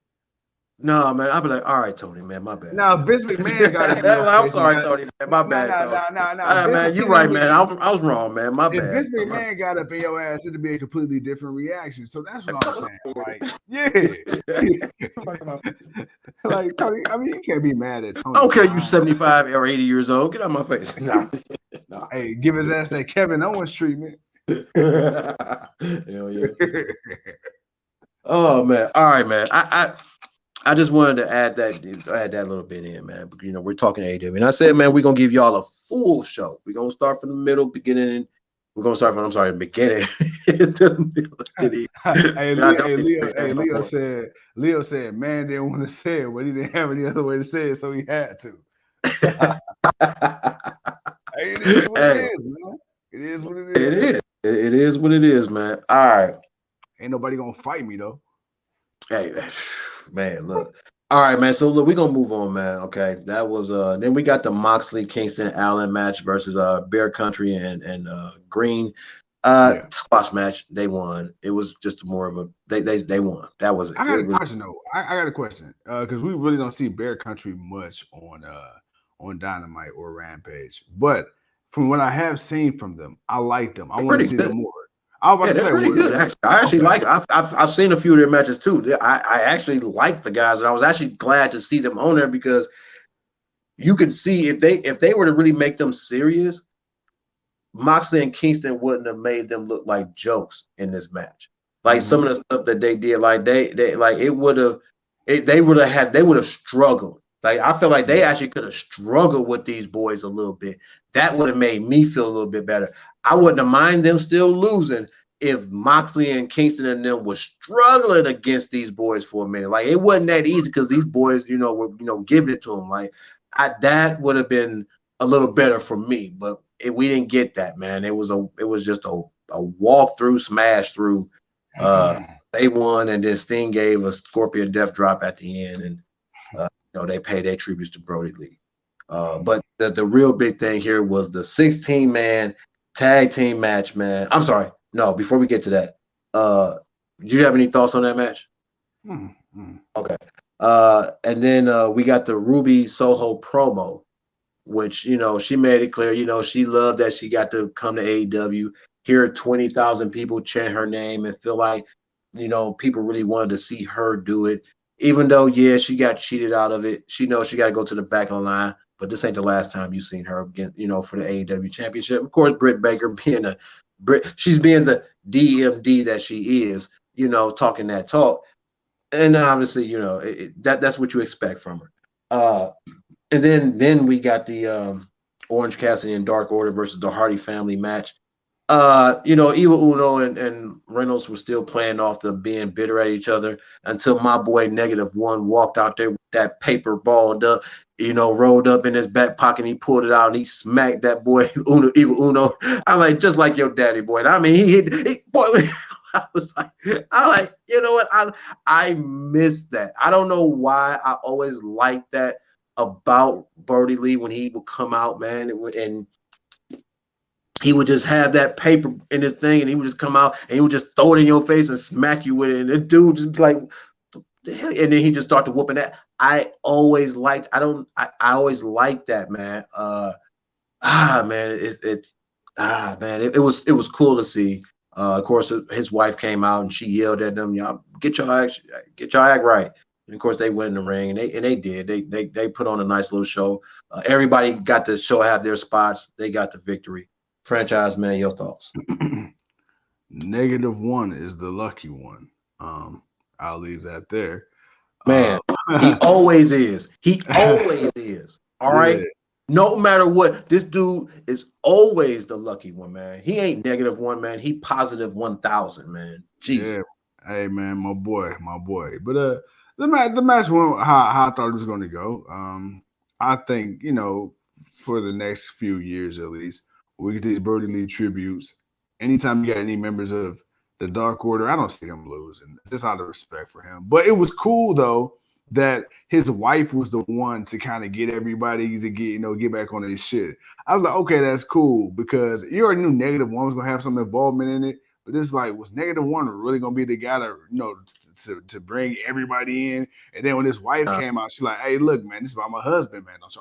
No, man, I'll be like, all right, Tony, man, my bad. Now, Vince McMahon got to I'm sorry, Tony, man, my bad. No, man, you're right, man. I was wrong, man, my bad. If Vince McMahon got up in your ass, it'd be a completely different reaction. So that's what I'm saying. Like, yeah. Like, Tony, I mean, you can't be mad at Tony. I don't care you 75 or 80 years old. Get out of my face. Nah. Hey, give his ass that Kevin Owens treatment. Hell yeah. Oh, man. All right, man. I just wanted to add that little bit in, man. We're talking AEW. And I said, man, we're going to give y'all a full show. We're going to start from the middle, beginning. We're going to start from, the beginning. Leo said, man didn't want to say it, but he didn't have any other way to say it, so he had to. It is what it is, man. It is what it is. It is what it is, man. All right. Ain't nobody going to fight me, though. Hey, man, look. All right, man. So look, we're gonna move on, man. Okay. That was then we got the Moxley Kingston Allen match versus Bear Country and Green. Squash match. They won. It was just more of a they won. That was it. I got a question though. I got a question. Because we really don't see Bear Country much on Dynamite or Rampage. But from what I have seen from them, I like them. I want to see them more. I was about Yeah, to they're say, pretty good. Actually, I actually okay. like. I've seen a few of their matches too. I actually like the guys, and I was actually glad to see them on there because you could see if they were to really make them serious, Moxley and Kingston wouldn't have made them look like jokes in this match. Like some of the stuff that they did, like they like it would have, they would have struggled. Like I feel like they actually could have struggled with these boys a little bit. That would have made me feel a little bit better. I wouldn't have mind them still losing if Moxley and Kingston and them were struggling against these boys for a minute. Like it wasn't that easy because these boys, were giving it to them. Like that would have been a little better for me, but we didn't get that, man. It was just a walk through, smash through. They won, and then Sting gave a Scorpion Death Drop at the end, and they paid their tributes to Brody Lee. But the real big thing here was the 16-man tag team match, man. I'm sorry, no. Before we get to that, do you have any thoughts on that match? Okay. And then we got the Ruby Soho promo, which, she made it clear, she loved that she got to come to AEW, hear 20,000 people chant her name and feel like, people really wanted to see her do it. Even though, yeah, she got cheated out of it. She knows she got to go to the back of the line, but this ain't the last time you've seen her again, for the AEW Championship. Of course, Britt Baker she's being the DMD that she is, talking that talk. And obviously, that's what you expect from her. And then we got the Orange Cassidy and Dark Order versus the Hardy family match. Evil Uno and Reynolds were still playing off the being bitter at each other until my boy -1 walked out there with that paper balled up, rolled up in his back pocket. And he pulled it out and he smacked that boy Evil Uno. I'm like, just like your daddy, boy. And I mean, he boy. I was like, you know what? I missed that. I don't know why. I always liked that about Brody Lee when he would come out, man, and he would just have that paper in his thing, and he would just come out and he would just throw it in your face and smack you with it, and the dude just be like, and then he just started whooping that. I always liked. I always liked that, man. Man, it was cool to see. Of course, his wife came out and she yelled at them, "Y'all get your act right." And of course, they went in the ring and they did. They put on a nice little show. Everybody got to have their spots. They got the victory. Franchise man, your thoughts? -1 is the lucky one. I'll leave that there. Man, he always is. He always is. All right. No matter what, this dude is always the lucky one, man. He ain't -1, man. He positive 1,000, man. Jesus. Yeah. Hey, man, my boy. But the match went how I thought it was going to go. I think for the next few years at least, we get these Brody Lee tributes. Anytime you got any members of the Dark Order, I don't see him losing. Just out of respect for him. But it was cool though that his wife was the one to kind of get everybody to get back on his shit. I was like, okay, that's cool because you already knew -1 was gonna have some involvement in it. But it's like, was -1 really gonna be the guy to bring everybody in? And then when his wife came out, she's like, "Hey, look, man, this is about my husband, man. Don't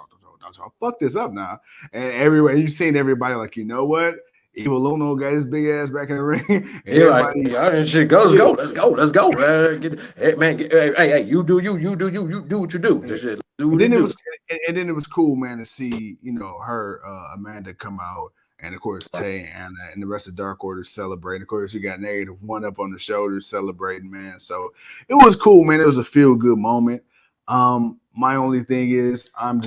y'all fuck this up now." And everywhere you seen everybody like, you know what? Evil Uno got his big ass back in the ring. And everybody, like, yeah, shit, let's go. Hey, you do you do what you do. And then it was cool, man, to see her Amanda come out. And of course, Tay, Anna, and the rest of Dark Order celebrating. Of course, you got -1 up on the shoulders celebrating, man. So it was cool, man. It was a feel-good moment. My only thing is, I'm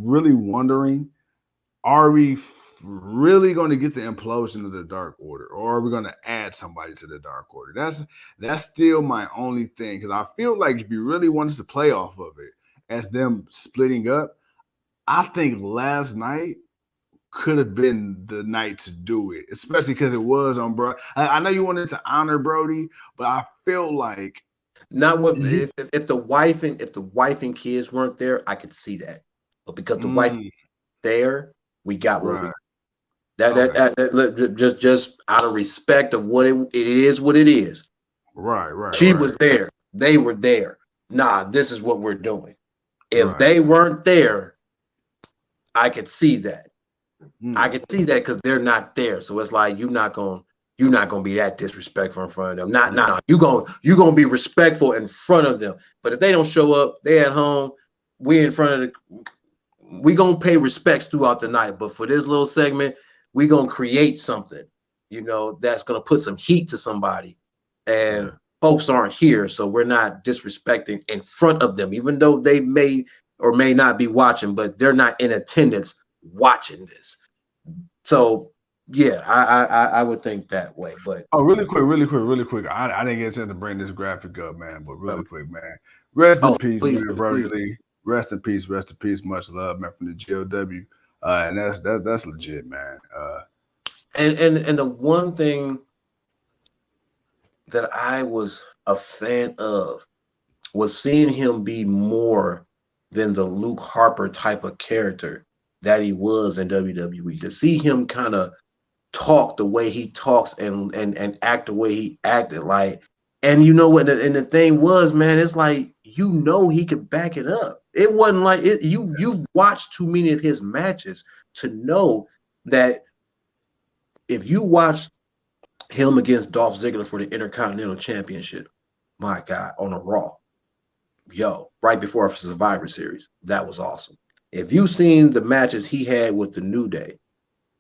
really wondering, are we really going to get the implosion of the Dark Order, or are we going to add somebody to the Dark Order? That's still my only thing, because I feel like if you really want us to play off of it as them splitting up, I think last night could have been the night to do it, especially because it was on Brody. I know you wanted to honor Brody, but I feel like not what if the wife and kids weren't there, I could see that. But because the wife there, we got what we that just out of respect of what it is what it is. Right. She was there. They were there. Nah, this is what we're doing. If they weren't there, I could see that. I could see that because they're not there. So it's like you're not going to you're not gonna be that disrespectful in front of them. Not you gonna be respectful in front of them. But if they don't show up, they at home, we in front of the, we gonna pay respects throughout the night. But for this little segment, we gonna create something, that's gonna put some heat to somebody. And folks aren't here, so we're not disrespecting in front of them, even though they may or may not be watching, but they're not in attendance watching this. So yeah, I would think that way. But really quick. I didn't get a chance to bring this graphic up, man, but really quick, man. Rest in peace, please man, Brody Lee. Rest in peace. Much love, man, from the GOW. And that's legit, man. And the one thing that I was a fan of was seeing him be more than the Luke Harper type of character that he was in WWE. To see him kind of talk the way he talks and act the way he acted, like, and you know what? And the thing was, man, it's like, he could back it up. It wasn't like it. You watched too many of his matches to know that if you watch him against Dolph Ziggler for the Intercontinental Championship, my God, on a Raw, right before a Survivor Series, that was awesome. If you've seen the matches he had with the New Day,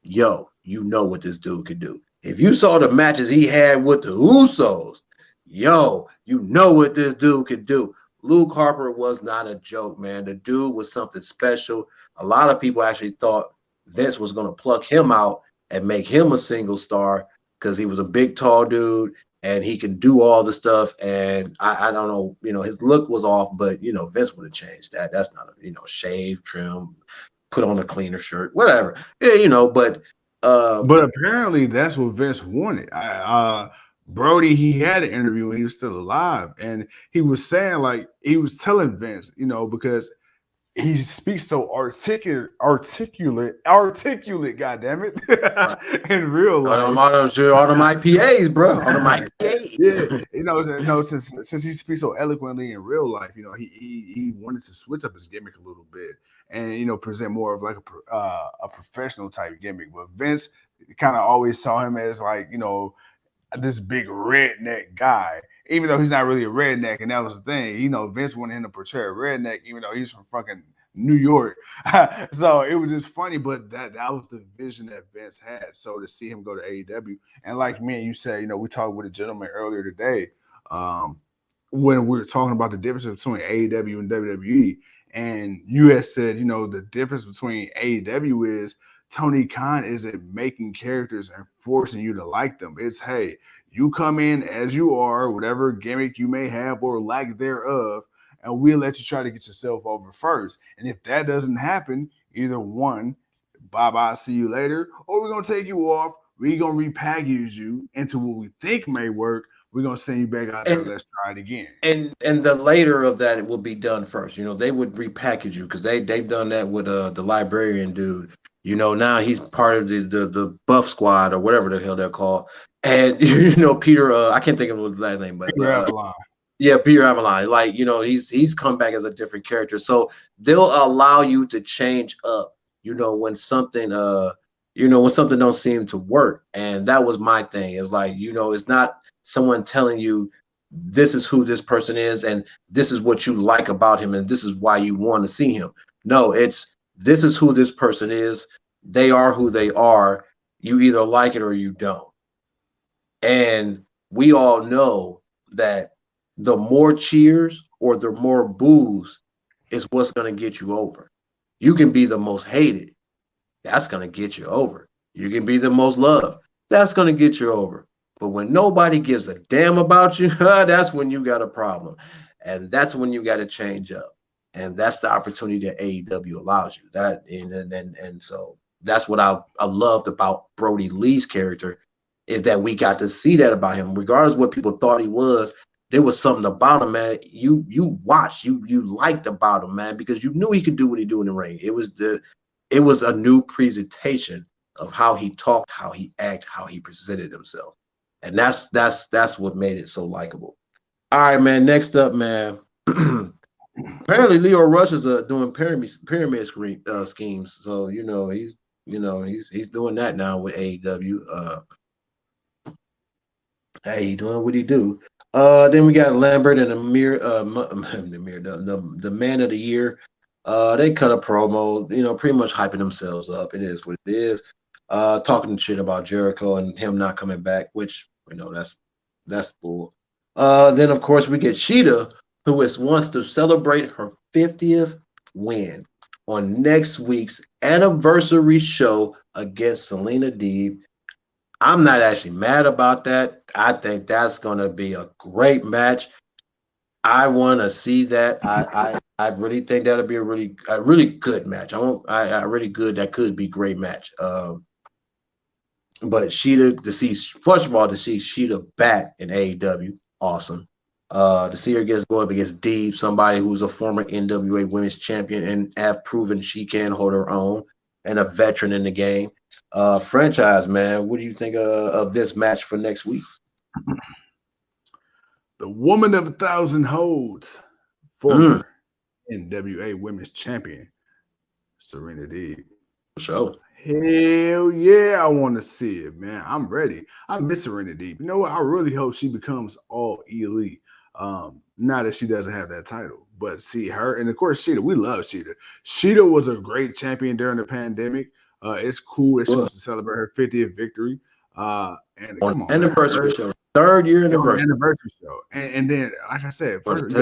you know what this dude could do. If you saw the matches he had with the Usos, you know what this dude could do. Luke Harper was not a joke, man. The dude was something special. A lot of people actually thought Vince was going to pluck him out and make him a single star because he was a big, tall dude and he can do all the stuff. And I don't know, his look was off, but, Vince would have changed that. That's not, shave, trim, put on a cleaner shirt, whatever. Yeah, but apparently that's what Vince wanted. Brody, he had an interview when he was still alive, and he was saying, like, he was telling Vince, because he speaks so articulate, God damn it, in real life. All them IPAs, bro. All them IPAs. Yeah, since he speaks so eloquently in real life, he wanted to switch up his gimmick a little bit and present more of like a professional type gimmick. But Vince kind of always saw him as like this big redneck guy, even though he's not really a redneck, and that was the thing. Vince wanted him to portray a redneck, even though he's from fucking New York. So it was just funny, but that was the vision that Vince had. So to see him go to AEW, and like me and you said, we talked with a gentleman earlier today, when we were talking about the difference between AEW and WWE, and you had said, the difference between AEW is Tony Khan isn't making characters and forcing you to like them. It's, hey, you come in as you are, whatever gimmick you may have or lack thereof, and we'll let you try to get yourself over first. And if that doesn't happen, either one, bye-bye, see you later, or we're going to take you off. We're going to repackage you into what we think may work. We're going to send you back out there. Let's try it again. And the later of that, it will be done first. They would repackage you because they've done that with the librarian dude. Now he's part of the buff squad or whatever the hell they're called. And, Peter, I can't think of his last name, but Peter Avalon. Yeah, Peter Avalon. Like, he's come back as a different character. So they'll allow you to change up, when something don't seem to work. And that was my thing. It's like, it's not someone telling you this is who this person is and this is what you like about him and this is why you want to see him. No, it's this is who this person is. They are who they are. You either like it or you don't. And we all know that the more cheers or the more boos is what's going to get you over. You can be the most hated. That's going to get you over. You can be the most loved. That's going to get you over. But when nobody gives a damn about you, that's when you got a problem. And that's when you got to change up. And that's the opportunity that AEW allows you. And so that's what I loved about Brody Lee's character, is that we got to see that about him. Regardless of what people thought he was, there was something about him, man. You watched, you liked about him, man, because you knew he could do what he do in the ring. It was a new presentation of how he talked, how he acted, how he presented himself. And that's what made it so likable. All right, man. Next up, man. Apparently, Leo Rush is doing pyramid schemes. So he's doing that now with AEW. Hey, he doing what he do. Then we got Lambert and Amir, the man of the year. They cut a promo, pretty much hyping themselves up. It is what it is. Talking shit about Jericho and him not coming back, which that's bull. Then of course we get Sheeta, who wants to celebrate her 50th win on next week's anniversary show against Selena Deeb. I'm not actually mad about that. I think that's going to be a great match. I want to see that. I really think that'll be a really good match. I really good. That could be great match. But Sheeta first of all to see Sheeta back in AEW, awesome. To see her going up against Deeb, somebody who's a former NWA Women's Champion and have proven she can hold her own, and a veteran in the game. Franchise, man, what do you think of this match for next week? The woman of 1,000 holds, former NWA Women's Champion, Serena Deeb. For sure. Hell yeah, I want to see it, man. I'm ready. I miss Serena Deeb. You know what? I really hope she becomes all elite. Now that she doesn't have that title, but see her, and of course Sheeta. We love Sheeta. Sheeta was a great champion during the pandemic. It's cool that she wants to celebrate her 50th victory. And come on, anniversary show, 3rd year anniversary show, and then like I said, first,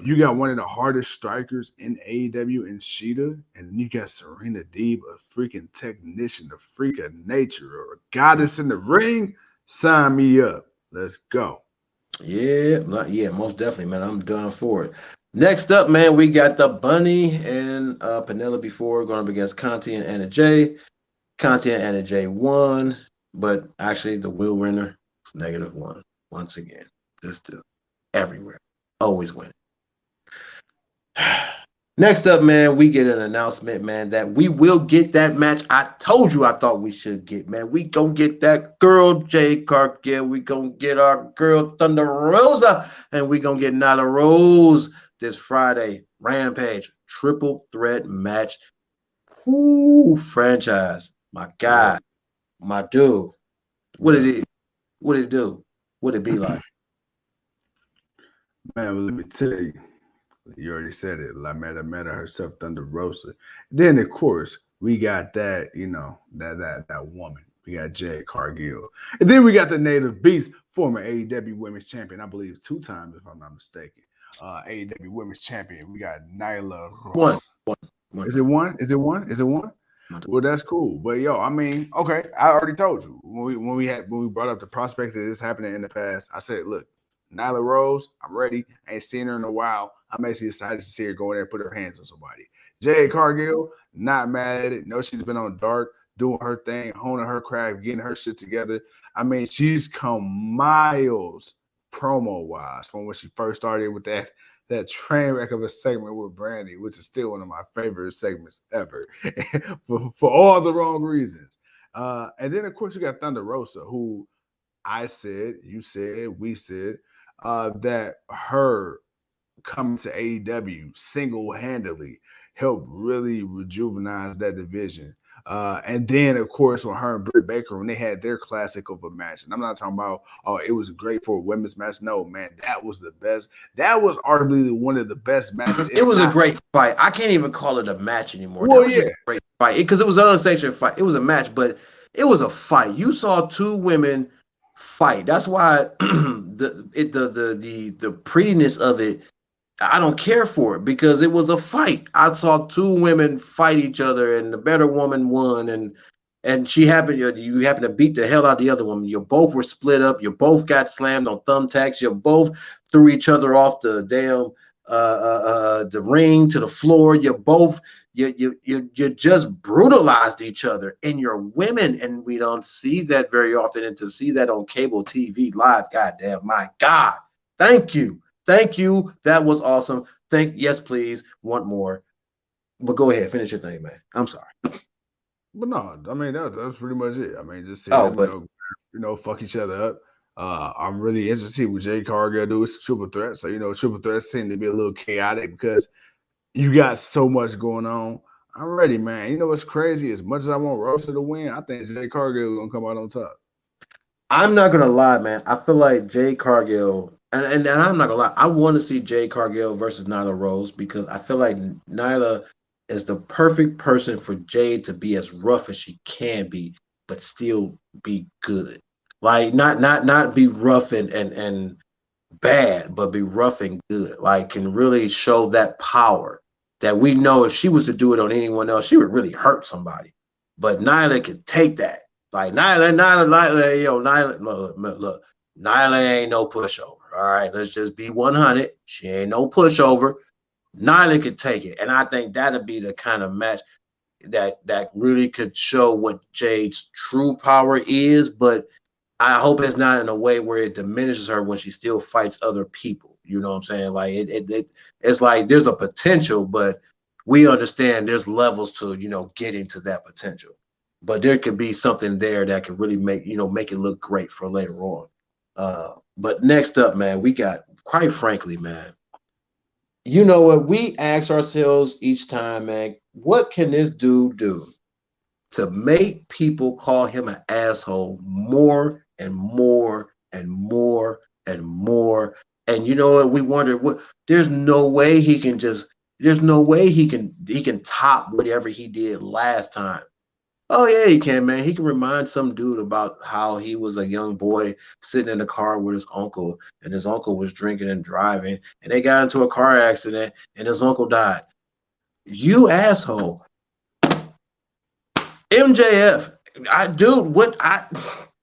you got one of the hardest strikers in AEW in Sheeta, and you got Serena Deeb, a freaking technician, a freak of nature, or a goddess in the ring. Sign me up. Let's go. Yeah, most definitely, man. I'm done for it. Next up, man, we got the Bunny and Penelope Ford going up against Conti and Anna Jay. Conti and Anna Jay won, but actually the wheel winner was -1 once again. Just everywhere, always winning. Next up, man, we get an announcement, man, that we will get that match I told you I thought we should get, man. We gonna get that girl Jade Cargill. We gonna get our girl Thunder Rosa, and we gonna get Nyla Rose this Friday. Rampage triple threat match. Ooh, franchise, my guy, my dude. What it is? What it do? What it be like? Man, well, let me tell you. You already said it. La Meta herself, Thunder Rosa. Then of course we got that, that woman. We got Jade Cargill, and then we got the Native Beast, former AEW Women's Champion, I believe 2 times if I'm not mistaken. AEW Women's Champion. We got Nyla Rose. One. Is it one? Is it one? Is it one? Well, that's cool. But yo, I mean, okay, I already told you when we brought up the prospect of this happening in the past. I said, look, Nyla Rose, I'm ready. I ain't seen her in a while. I'm actually excited to see her go in there and put her hands on somebody. Jade Cargill, not mad at it. No, she's been on Dark, doing her thing, honing her craft, getting her shit together. I mean, she's come miles promo-wise from when she first started with that train wreck of a segment with Brandy, which is still one of my favorite segments ever for all the wrong reasons. And then, of course, you got Thunder Rosa, who I said, you said, we said, that her coming to AEW single-handedly helped really rejuvenize that division. And then, of course, when her and Britt Baker, when they had their classic of a match, and I'm not talking about, it was great for a women's match. No, man, that was the best. That was arguably one of the best matches. It was a great fight. I can't even call it a match anymore. Well, that was just a great fight because it was an unsanctioned fight. It was a match, but it was a fight. You saw 2 women fight. That's why the prettiness of it, I don't care for it because it was a fight. I saw 2 women fight each other, and the better woman won, and you happened to beat the hell out of the other woman. You both were split up. You both got slammed on thumbtacks. You both threw each other off the damn the ring to the floor. You both you just brutalized each other, and you're women, and we don't see that very often. And to see that on cable TV live, goddamn, my God, thank you. That was awesome. Yes, please, want more. But go ahead, finish your thing, man. I'm sorry. But no, I mean that's pretty much it. I mean, just fuck each other up. I'm really interested to see what Jade Cargill do. It's a triple threat, so triple threats seem to be a little chaotic because you got so much going on. I'm ready, man. You know what's crazy? As much as I want Rosa to win, I think Jade Cargill is gonna come out on top. I'm not gonna lie, man. I feel like Jade Cargill, and I'm not gonna lie. I want to see Jade Cargill versus Nyla Rose because I feel like Nyla is the perfect person for Jade to be as rough as she can be, but still be good. Like not be rough and bad, but be rough and good. Like can really show that power that we know if she was to do it on anyone else, she would really hurt somebody. But Nyla could take that. Like Nyla, look, Nyla ain't no pushover. All right, let's just be 100. She ain't no pushover. Nyla could take it, and I think that'd be the kind of match that really could show what Jade's true power is. But I hope it's not in a way where it diminishes her when she still fights other people. You know what I'm saying? Like it's like there's a potential, but we understand there's levels to getting to that potential. But there could be something there that could really make it look great for later on. But next up, man, we got, quite frankly, man. You know what? We ask ourselves each time, man, what can this dude do to make people call him an asshole more and more and more and more. And you know what? We wonder what there's no way he can just there's no way he can top whatever he did last time. Oh yeah, he can, man. He can remind some dude about how he was a young boy sitting in the car with his uncle, and his uncle was drinking and driving, and they got into a car accident, and his uncle died. You asshole. MJF, what I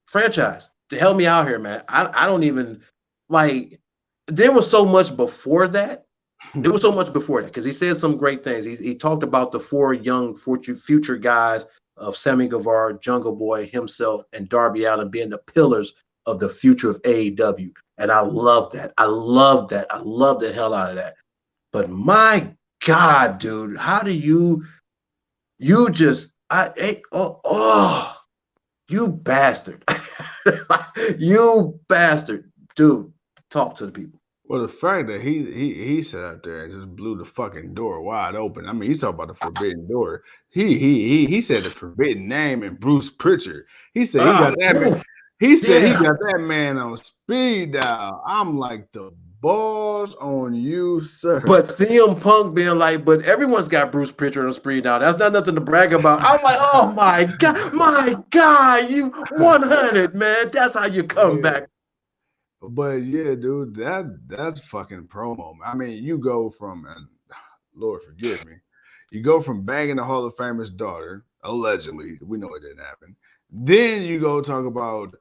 franchise to help me out here, man. I don't even like. There was so much before that. There was so much before that because he said some great things. He talked about the four young future guys of Sammy Guevara, Jungle Boy, himself, and Darby Allin being the pillars of the future of AEW, and I love that. I love that. I love the hell out of that. But my God, dude, how do you just you bastard. You bastard. Dude, talk to the people. Well, the fact that he sat out there and just blew the fucking door wide open. I mean, he's talking about the forbidden door. He said the forbidden name and Bruce Pritchard. He said he got that man. Ooh, He said he yeah. got that man on speed dial. I'm like, the balls on you, sir. But CM Punk being like, but everyone's got Bruce Pritchard on speed now. That's not nothing to brag about. I'm like, oh my God, you 100, man. That's how you come Yeah. back. But yeah, dude, that's fucking promo. I mean, you go from, and Lord forgive me, you go from banging the Hall of Famer's daughter, allegedly. We know it didn't happen. Then you go talk about,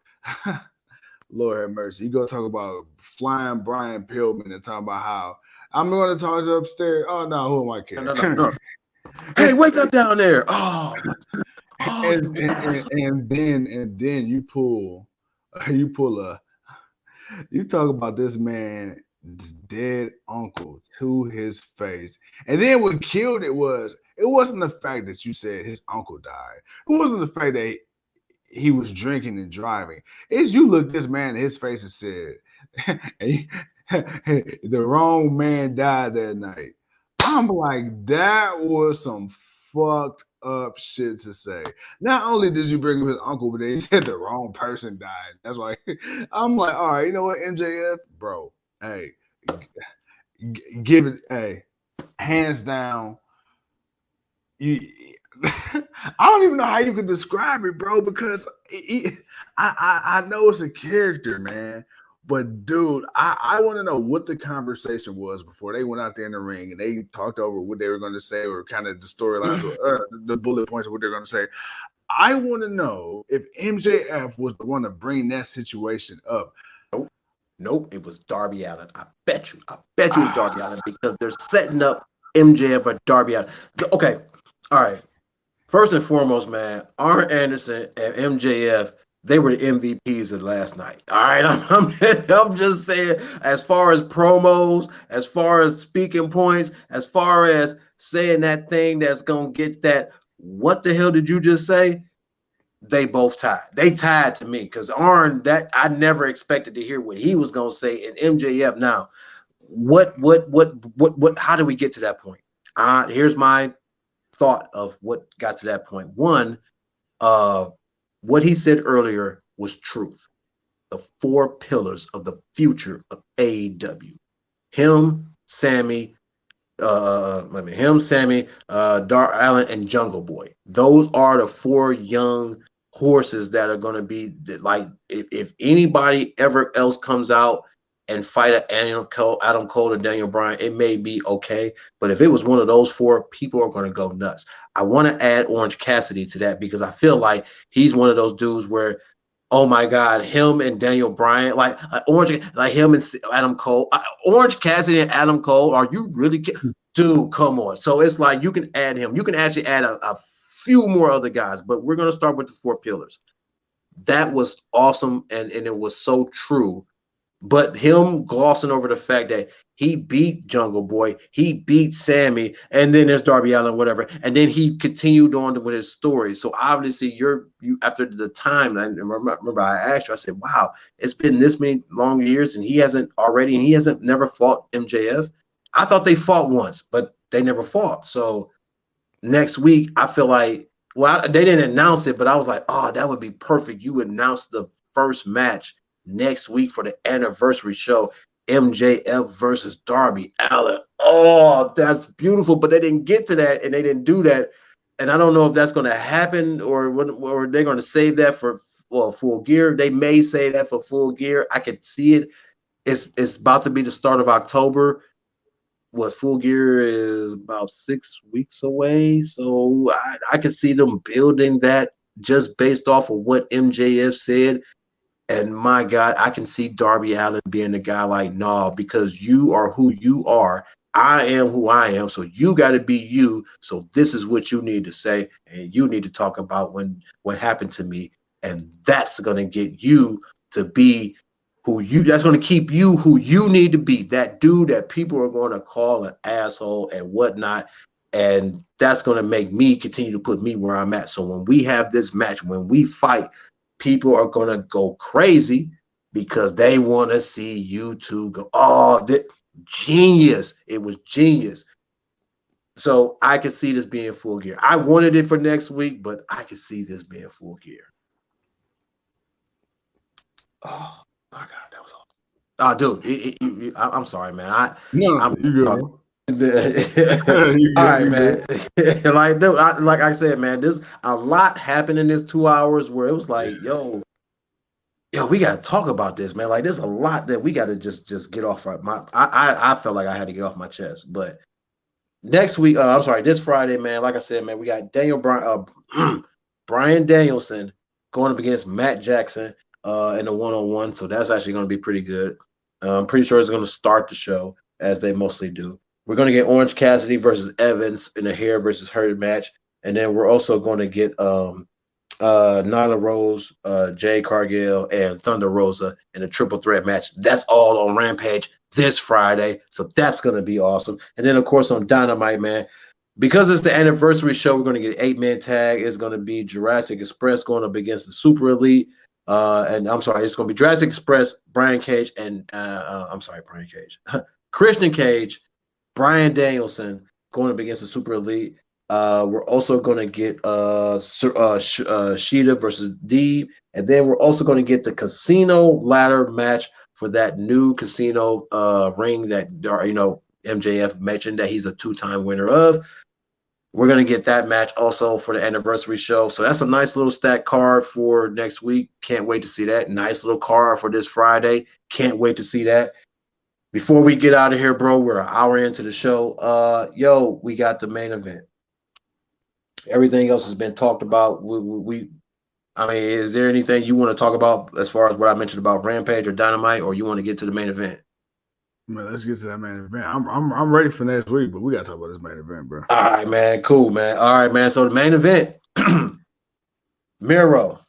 Lord have mercy. You go talk about flying Brian Pillman and talk about how I'm going to talk to upstairs. Oh no, who am I kidding? No. Hey, wake up down there. Oh, and then you pull you talk about this man's dead uncle to his face. And then what killed it wasn't the fact that you said his uncle died. It wasn't the fact that he was drinking and driving. It's you look this man in his face and said, the wrong man died that night. I'm like, that was some fucked up shit to say. Not only did you bring up his uncle, but then you said the wrong person died. That's why I'm like, all right, you know what, MJF, bro, hey, give it, hey, hands down. You, I don't even know how you could describe it, bro, because I know it's a character, man. But dude, I want to know what the conversation was before they went out there in the ring and they talked over what they were going to say or kind of the storylines or the bullet points of what they're going to say. I want to know if MJF was the one to bring that situation up. Nope, it was Darby Allin. I bet you it was Darby Allin because they're setting up MJF or Darby Allin. Okay, all right. First and foremost, man, Arn Anderson and MJF, they were the MVPs of last night. All right, I'm just saying, as far as promos, as far as speaking points, as far as saying that thing that's gonna get that. What the hell did you just say? They both tied. They tied to me because Arn, that I never expected to hear what he was gonna say. And MJF, now, what? How did we get to that point? Here's my thought of what got to that point. One, what he said earlier was truth. the 4 pillars of the future of AEW. Him, Sammy, Dar Allen, and Jungle Boy. Those are the 4 young horses that are going to be like, if anybody ever else comes out and fight Adam Cole or Daniel Bryan, it may be okay. But if it was one of those 4, people are going to go nuts. I want to add Orange Cassidy to that because I feel like he's one of those dudes where, oh my God, him and Daniel Bryan, like Orange, like him and Adam Cole, Orange Cassidy and Adam Cole. Are you really, dude? Come on. So it's like you can add him. You can actually add a few more other guys, but we're gonna start with the 4 pillars. That was awesome, and it was so true. But him glossing over the fact that he beat Jungle Boy, he beat Sammy, and then there's Darby Allin, whatever, and then he continued on with his story. So obviously, you after the time, I remember I asked you, I said, "Wow, it's been this many long years, and he hasn't never fought MJF." I thought they fought once, but they never fought. So next week, I feel like, well, they didn't announce it, but I was like, oh, that would be perfect. You announce the first match next week for the anniversary show, MJF versus Darby Allin. Oh, that's beautiful. But they didn't get to that, and they didn't do that. And I don't know if that's going to happen or they're going to save that for Full Gear. They may say that for Full Gear. I could see it. It's about to be the start of October. What Full Gear is about 6 weeks away. So I can see them building that just based off of what MJF said. And my God, I can see Darby Allin being the guy like, nah, because you are who you are. I am who I am. So you got to be you. So this is what you need to say. And you need to talk about what happened to me. And that's going to get you to be that's going to keep you who you need to be, that dude that people are going to call an asshole and whatnot. And that's going to make me continue to put me where I'm at. So when we have this match, when we fight, people are going to go crazy because they want to see you two go, oh, genius. It was genius. So I could see this being Full Gear. I wanted it for next week, but I could see this being Full Gear. Oh, my God, that was awesome. Oh, dude, I'm sorry, man. I'm you good. All right, man. like I said, man, there's a lot happened in this 2 hours where it was like, yo, we got to talk about this, man. Like, there's a lot that we got to just get off I felt like I had to get off my chest. But next week, this Friday, man, like I said, man, we got Bryan Danielson going up against Matt Jackson in a one-on-one. So that's actually going to be pretty good. I'm pretty sure it's going to start the show as they mostly do. We're going to get Orange Cassidy versus Evans in a hair versus hurt match. And then we're also going to get Nyla Rose, Jade Cargill, and Thunder Rosa in a triple threat match. That's all on Rampage this Friday. So that's going to be awesome. And then, of course, on Dynamite, man, because it's the anniversary show, we're going to get an 8-man tag. It's going to be Jurassic Express going up against the Super Elite. It's going to be Jurassic Express, Brian Cage, and Brian Cage. Christian Cage, Bryan Danielson going up against the Super Elite. We're also going to get Shida versus Deeb. And then we're also going to get the casino ladder match for that new casino ring that, MJF mentioned that he's a 2-time winner of. We're going to get that match also for the anniversary show. So that's a nice little stack card for next week. Can't wait to see that. Nice little card for this Friday. Can't wait to see that. Before we get out of here, bro, we're an hour into the show. We got the main event. Everything else has been talked about. Is there anything you want to talk about as far as what I mentioned about Rampage or Dynamite, or you want to get to the main event? Man, let's get to that main event. I'm ready for next week, but we gotta talk about this main event, bro. All right, man. Cool, man. All right, man. So the main event, Miro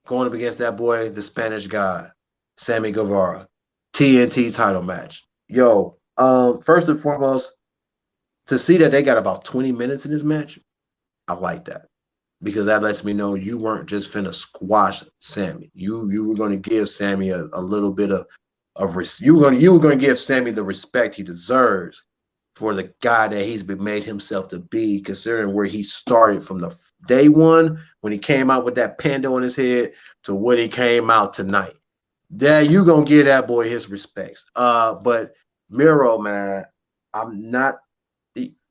going up against that boy, the Spanish God, Sammy Guevara, TNT title match. First and foremost, to see that they got about 20 minutes in this match, I like that, because that lets me know you weren't just finna squash Sammy. You were going to give Sammy a little bit of you were going to give Sammy the respect he deserves for the guy that he's been made himself to be, considering where he started from the day one when he came out with that panda on his head to what he came out tonight. Yeah, you gonna give that boy his respects. But Miro, man, I'm not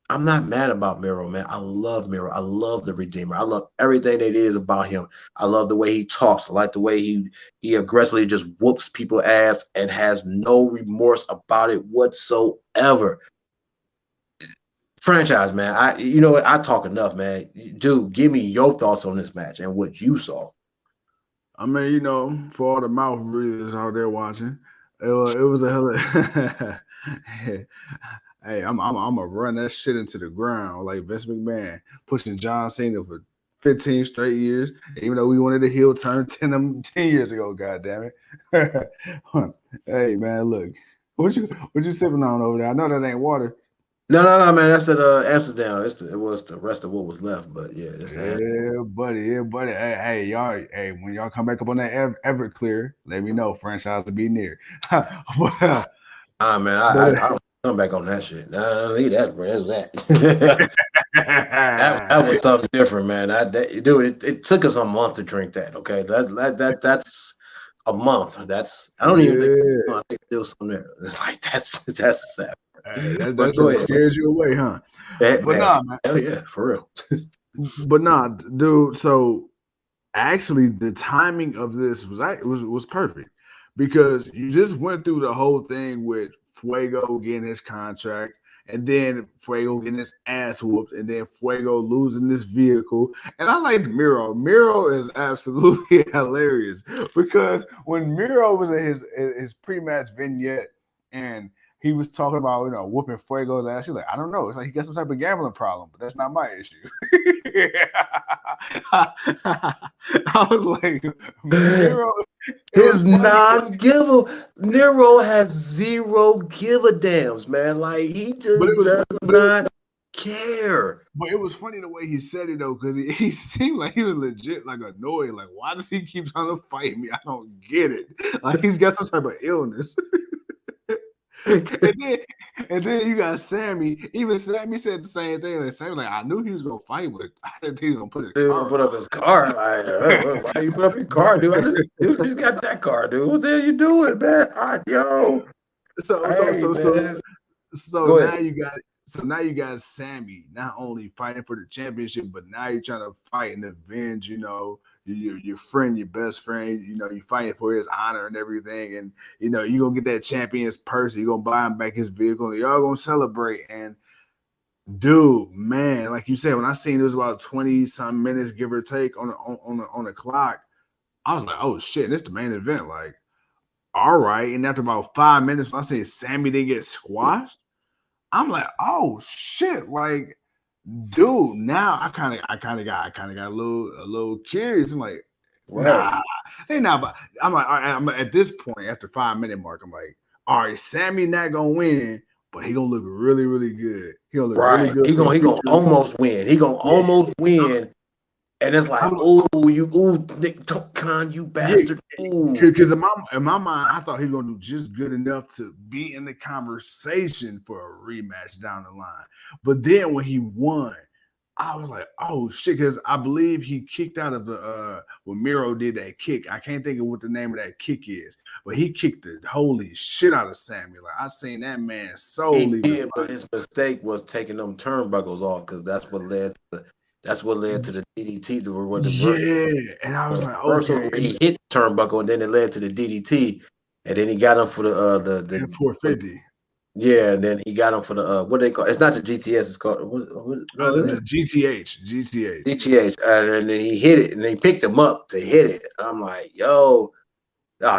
I'm not mad about Miro, man. I love Miro. I love the Redeemer. I love everything that is about him. I love the way he talks. I like the way he aggressively just whoops people ass and has no remorse about it whatsoever. Franchise, man. You know what? I talk enough, man. Dude, give me your thoughts on this match and what you saw. I mean, for all the mouth breathers out there watching, it was a hell of. Hey, I'm gonna run that shit into the ground like Vince McMahon pushing John Cena for 15 straight years, even though we wanted a heel turn 10 years ago. God damn it! Hey man, look, what you sipping on over there? I know that ain't water. No, man. That's at Amsterdam. It was the rest of what was left, but yeah, that's that. Yeah, buddy. Yeah, buddy. Hey, y'all. Hey, when y'all come back up on that Everclear, let me know. Franchise to be near. but, Man, but I don't come back on that shit. Nah, leave that, bro. That. that was something different, man. Dude, it took us a month to drink that. Okay, that's a month. I don't even think I think there's something there. It's like that's sad. Hey, that But go shit ahead, scares you away, huh? that, But man. nah, man. Hell yeah, for real. But nah, dude. So actually, the timing of this was perfect because you just went through the whole thing with Fuego getting his contract, and then Fuego getting his ass whooped, and then Fuego losing this vehicle. And I like Miro. Miro is absolutely hilarious because when Miro was in his pre-match vignette and he was talking about, whooping Fuego's ass. He's like, I don't know. It's like he got some type of gambling problem, but that's not my issue. I was like, Miro. His non-giver, Nero has zero give a dams, man. Like he just does not care. But it was funny the way he said it though, because he seemed like he was legit like annoyed. Like, why does he keep trying to fight me? I don't get it. Like he's got some type of illness. and then you got Sammy. Even Sammy said the same thing. Like Sammy, like I knew he was gonna fight, but I didn't think he was gonna put up his card. Like, why you put up your card, dude? Dude just got that card, dude. What the hell you doing, man? Yo. So now you got Sammy not only fighting for the championship, but now you're trying to fight and avenge, your friend, your best friend, you're fighting for his honor and everything. And, you're going to get that champion's purse. You're going to buy him back his vehicle. And y'all going to celebrate. And, dude, man, like you said, when I seen it was about 20-some minutes, give or take, on the clock, I was like, oh, shit, this is the main event. Like, all right. And after about 5 minutes, when I say Sammy didn't get squashed, I'm like, oh shit, like, dude. Now I kind of got a little curious. I'm like, nah, they not. But I'm like, all right, I'm at this point after 5-minute mark. I'm like, all right, Sammy not gonna win, but he gonna look really, really good. He gonna look really good. He gonna almost win. He gonna almost win. And it's like, Nick Khan, you bastard. Because in my mind, I thought he was going to do just good enough to be in the conversation for a rematch down the line. But then when he won, I was like, oh, shit, because I believe he kicked out of the when Miro did that kick. I can't think of what the name of that kick is, but he kicked the holy shit out of Sammy. Like, I seen that man solely. But his mistake was taking them turnbuckles off because that's what led to the DDT. And I was like, okay. He hit the turnbuckle, and then it led to the DDT, and then he got him for the 450. Yeah, and then he got him for the what they call. It's not the GTS. It's called the GTH. GTH, and then he hit it, and they picked him up to hit it. I'm like, yo,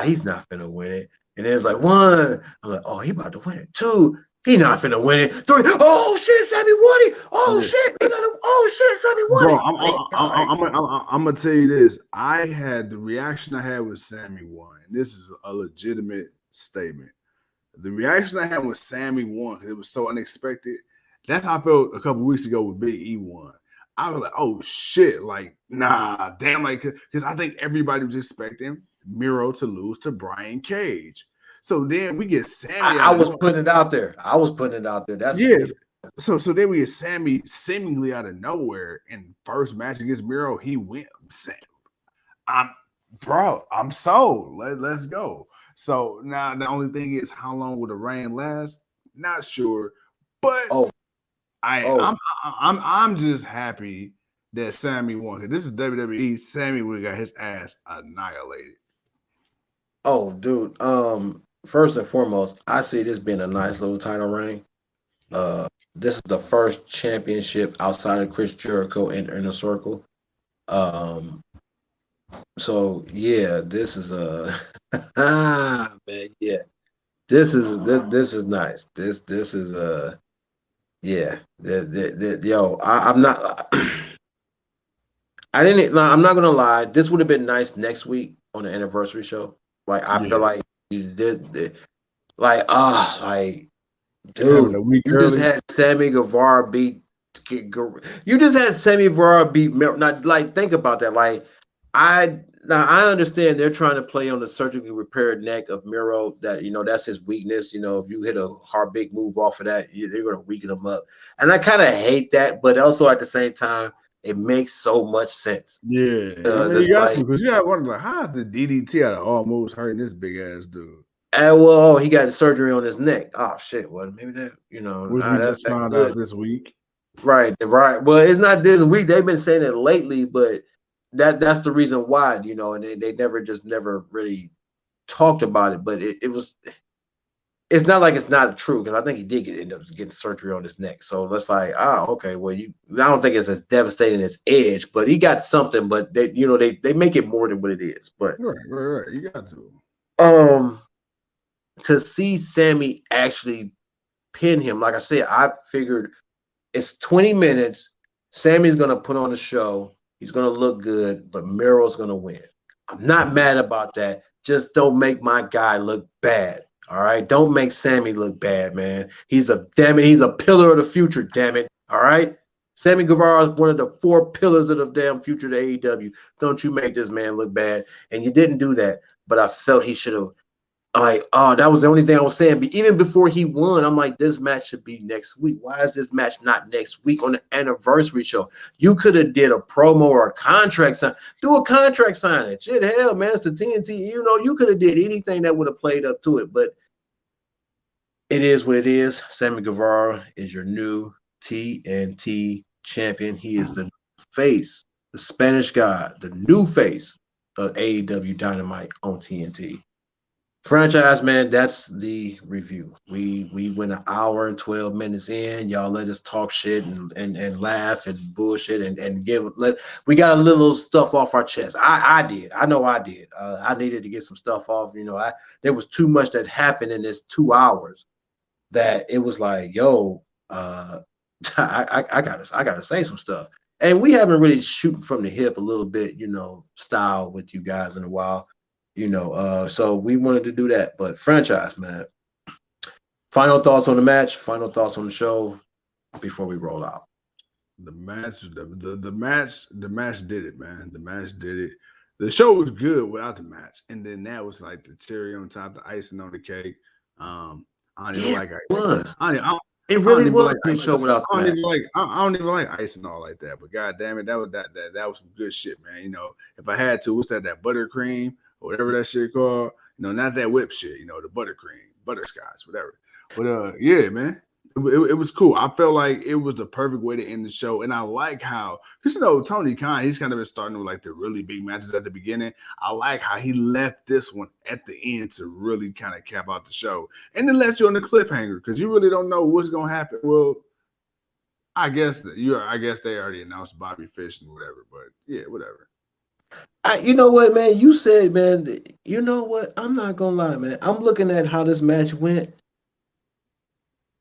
he's not finna win it. And then it's like 1. I'm like, oh, he about to win it. 2. He not finna win it. 3. Oh shit, Sammy won it. Oh shit, Sammy won it. I'm gonna tell you this. The reaction I had with Sammy won. This is a legitimate statement. The reaction I had with Sammy won because it was so unexpected. That's how I felt a couple weeks ago with Big E won. I was like, oh shit, like nah, damn, like because I think everybody was expecting Miro to lose to Brian Cage. So then we get Sammy. I was putting it out there. That's So then we get Sammy seemingly out of nowhere in first match against Miro. He went. bro, I'm sold. Let's go. So now the only thing is, how long will the reign last? Not sure, but Oh, I oh, I'm just happy that Sammy won, because this is WWE. Sammy would have got his ass annihilated. oh, dude. First and foremost, I see this being a nice little title reign. Uh, this is the first championship outside of Chris Jericho in Inner Circle. Um, so yeah, this is a man, yeah. This is nice. This is yeah. Yo, I'm not. I didn't. I'm not gonna lie. This would have been nice next week on the anniversary show. Like I feel Yeah, like you did. Like having dude, a week you just early. had Sammy Guevara beat. You just had Sammy Guevara beat. Not like think about that. Like I understand they're trying to play on the surgically repaired neck of Miro. That that's his weakness. If you hit a hard big move off of that, they're gonna weaken him up. And I kind of hate that, but also at the same time, it makes so much sense. Yeah, I mean, It's you got like, to, because you got to wonder, like, how's the DDT out of all moves hurting this big ass dude? well, he got surgery on his neck. Oh shit! Well, maybe that Which we just that's found good. out this week. Right, right. Well, it's not this week. They've been saying it lately, but that's the reason why, and they never really talked about it. But it's not like it's not true, because I think he did end up getting surgery on his neck. So that's like, okay, well, I don't think it's as devastating as Edge, but he got something. But they make it more than what it is. But Right. You got to. um, to see Sammy actually pin him, like I said, I figured it's 20 minutes. Sammy's gonna put on a show. He's gonna look good, but Miro's gonna win. I'm not mad about that. Just don't make my guy look bad. All right. Don't make Sammy look bad, man. He's a pillar of the future, damn it. All right. Sammy Guevara is one of the 4 pillars of the damn future of the AEW. Don't you make this man look bad. And you didn't do that. But I felt he should have. Like, oh, that was the only thing I was saying. But even before he won, I'm like, this match should be next week. Why is this match not next week on the anniversary show? You could have did a promo or a contract sign. Do a contract signing. Shit, hell, man, it's the TNT. You could have did anything that would have played up to it. But it is what it is. Sammy Guevara is your new TNT champion. He is the face, the Spanish god, the new face of AEW Dynamite on TNT. Franchise, man, that's the review. We went an hour and 12 minutes in. Y'all let us talk shit and laugh and bullshit and we got a little stuff off our chest. I did. I know I did. I needed to get some stuff off. There was too much that happened in this 2 hours that it was like, yo, I gotta say some stuff. And we haven't really shooting from the hip a little bit, style with you guys in a while. So we wanted to do that. But franchise, man. Final thoughts on the match, final thoughts on the show before we roll out. The match, the match did it, man. The match did it. The show was good without the match, and then that was like the cherry on top, the icing on the cake. I don't even Yeah, like it ice. was. I It don't really even was like a good ice. show without the match. I don't even like ice and all like that. But god damn it, that was some good shit, man. If I had to, what's that buttercream or whatever that shit called? Not that whip shit. The buttercream, butterscotch, whatever. But yeah, man. It was cool. I felt like it was the perfect way to end the show. And I like how, because Tony Khan, he's kind of been starting with like the really big matches at the beginning. I like how he left this one at the end to really kind of cap out the show. And then let you on the cliffhanger, because you really don't know what's gonna happen. Well, I guess they already announced Bobby Fish and whatever, but yeah, whatever. You know what, man? You said, man, you know what? I'm not gonna lie, man. I'm looking at how this match went.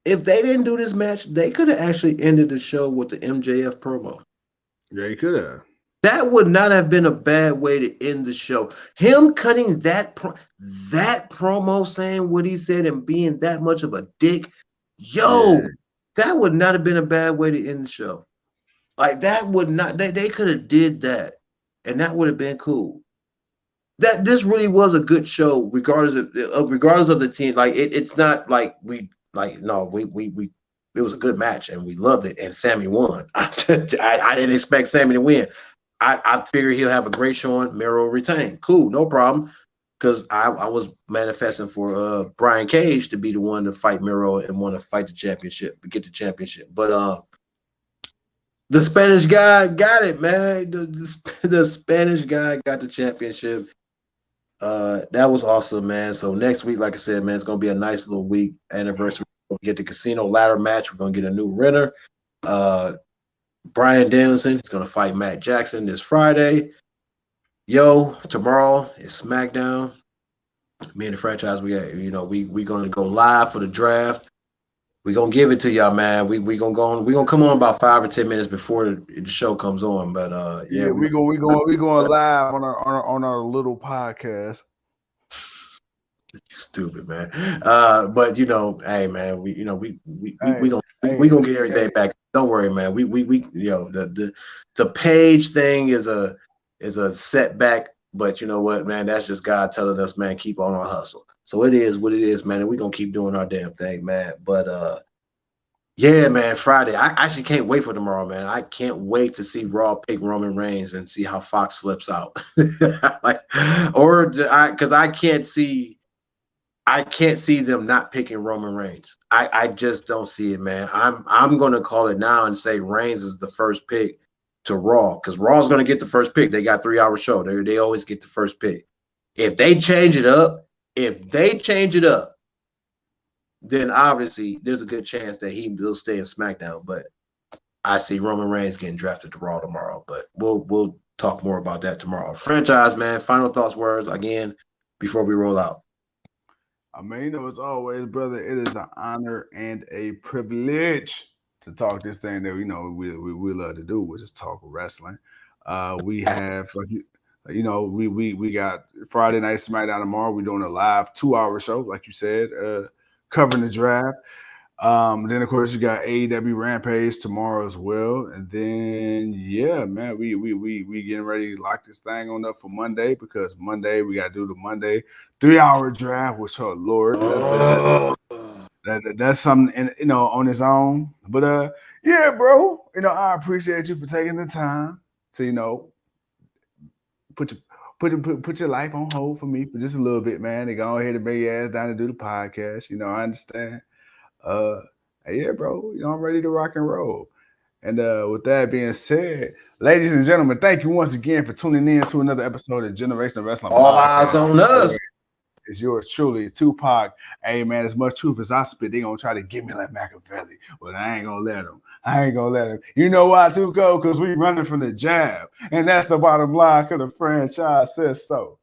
If they didn't do this match, they could have actually ended the show with the MJF promo. Yeah, he could have. That would not have been a bad way to end the show. Him cutting that promo, saying what he said and being that much of a dick, Yeah. that would not have been a bad way to end the show. Like that would not. They could have did that, and that would have been cool. That this really was a good show, regardless of the team. Like it's not like we it was a good match and we loved it and Sammy won. I didn't expect Sammy to win. I figure he'll have a great showing. Miro retain. Cool, no problem. Because I was manifesting for Brian Cage to be the one to fight Miro and want to fight the championship, get the championship. But the Spanish guy got it, man. The Spanish guy got the championship. That was awesome, man. So next week, like I said, man, it's gonna be a nice little week anniversary. We'll get the casino ladder match. We're gonna get a new winner. Bryan Danielson is gonna fight Matt Jackson this Friday. Yo, tomorrow is SmackDown. Me and the franchise, we gonna go live for the draft. We gonna give it to y'all, man. We gonna come on about 5 or 10 minutes before the show comes on. But yeah, we going live on our little podcast. Stupid, man. But hey, man, we gonna get everything back. Don't worry, man. We the page thing is a setback, but you know what, man? That's just God telling us, man, keep on our hustle. So it is what it is, man, and we're gonna keep doing our damn thing, man. But yeah, man, Friday. I actually can't wait for tomorrow, man. I can't wait to see Raw pick Roman Reigns and see how Fox flips out. Because I can't see them not picking Roman Reigns. I just don't see it, man. I'm gonna call it now and say Reigns is the first pick to Raw, because Raw's gonna get the first pick. They got 3-hour show. They always get the first pick. If they change it up, then obviously there's a good chance that he will stay in SmackDown. But I see Roman Reigns getting drafted to Raw tomorrow. But we'll talk more about that tomorrow. Franchise, man. Final thoughts, words again before we roll out. I mean, as always, brother, it is an honor and a privilege to talk this thing that we love to do, which is talk wrestling. We have, we got Friday Night SmackDown tomorrow. We're doing a live 2-hour show, like you said, covering the draft. Then of course you got AEW Rampage tomorrow as well, and then yeah, man, we getting ready to lock this thing on up for Monday, because Monday we got to do the Monday 3-hour draft. Which, oh Lord, that's something on its own. But yeah, bro, I appreciate you for taking the time to put your life on hold for me for just a little bit, man. They go ahead and bring your ass down to do the podcast. I understand. Yeah, bro, I'm ready to rock and roll. And with that being said, ladies and gentlemen, thank you once again for tuning in to another episode of Generational Wrestling. All eyes on us. It's yours truly, Tupac. Hey, man, as much truth as I spit, they gonna try to get me like Machiavelli, but I ain't gonna let them. You know why, Tuco? Because we running from the jab, and that's the bottom line, because the franchise says so.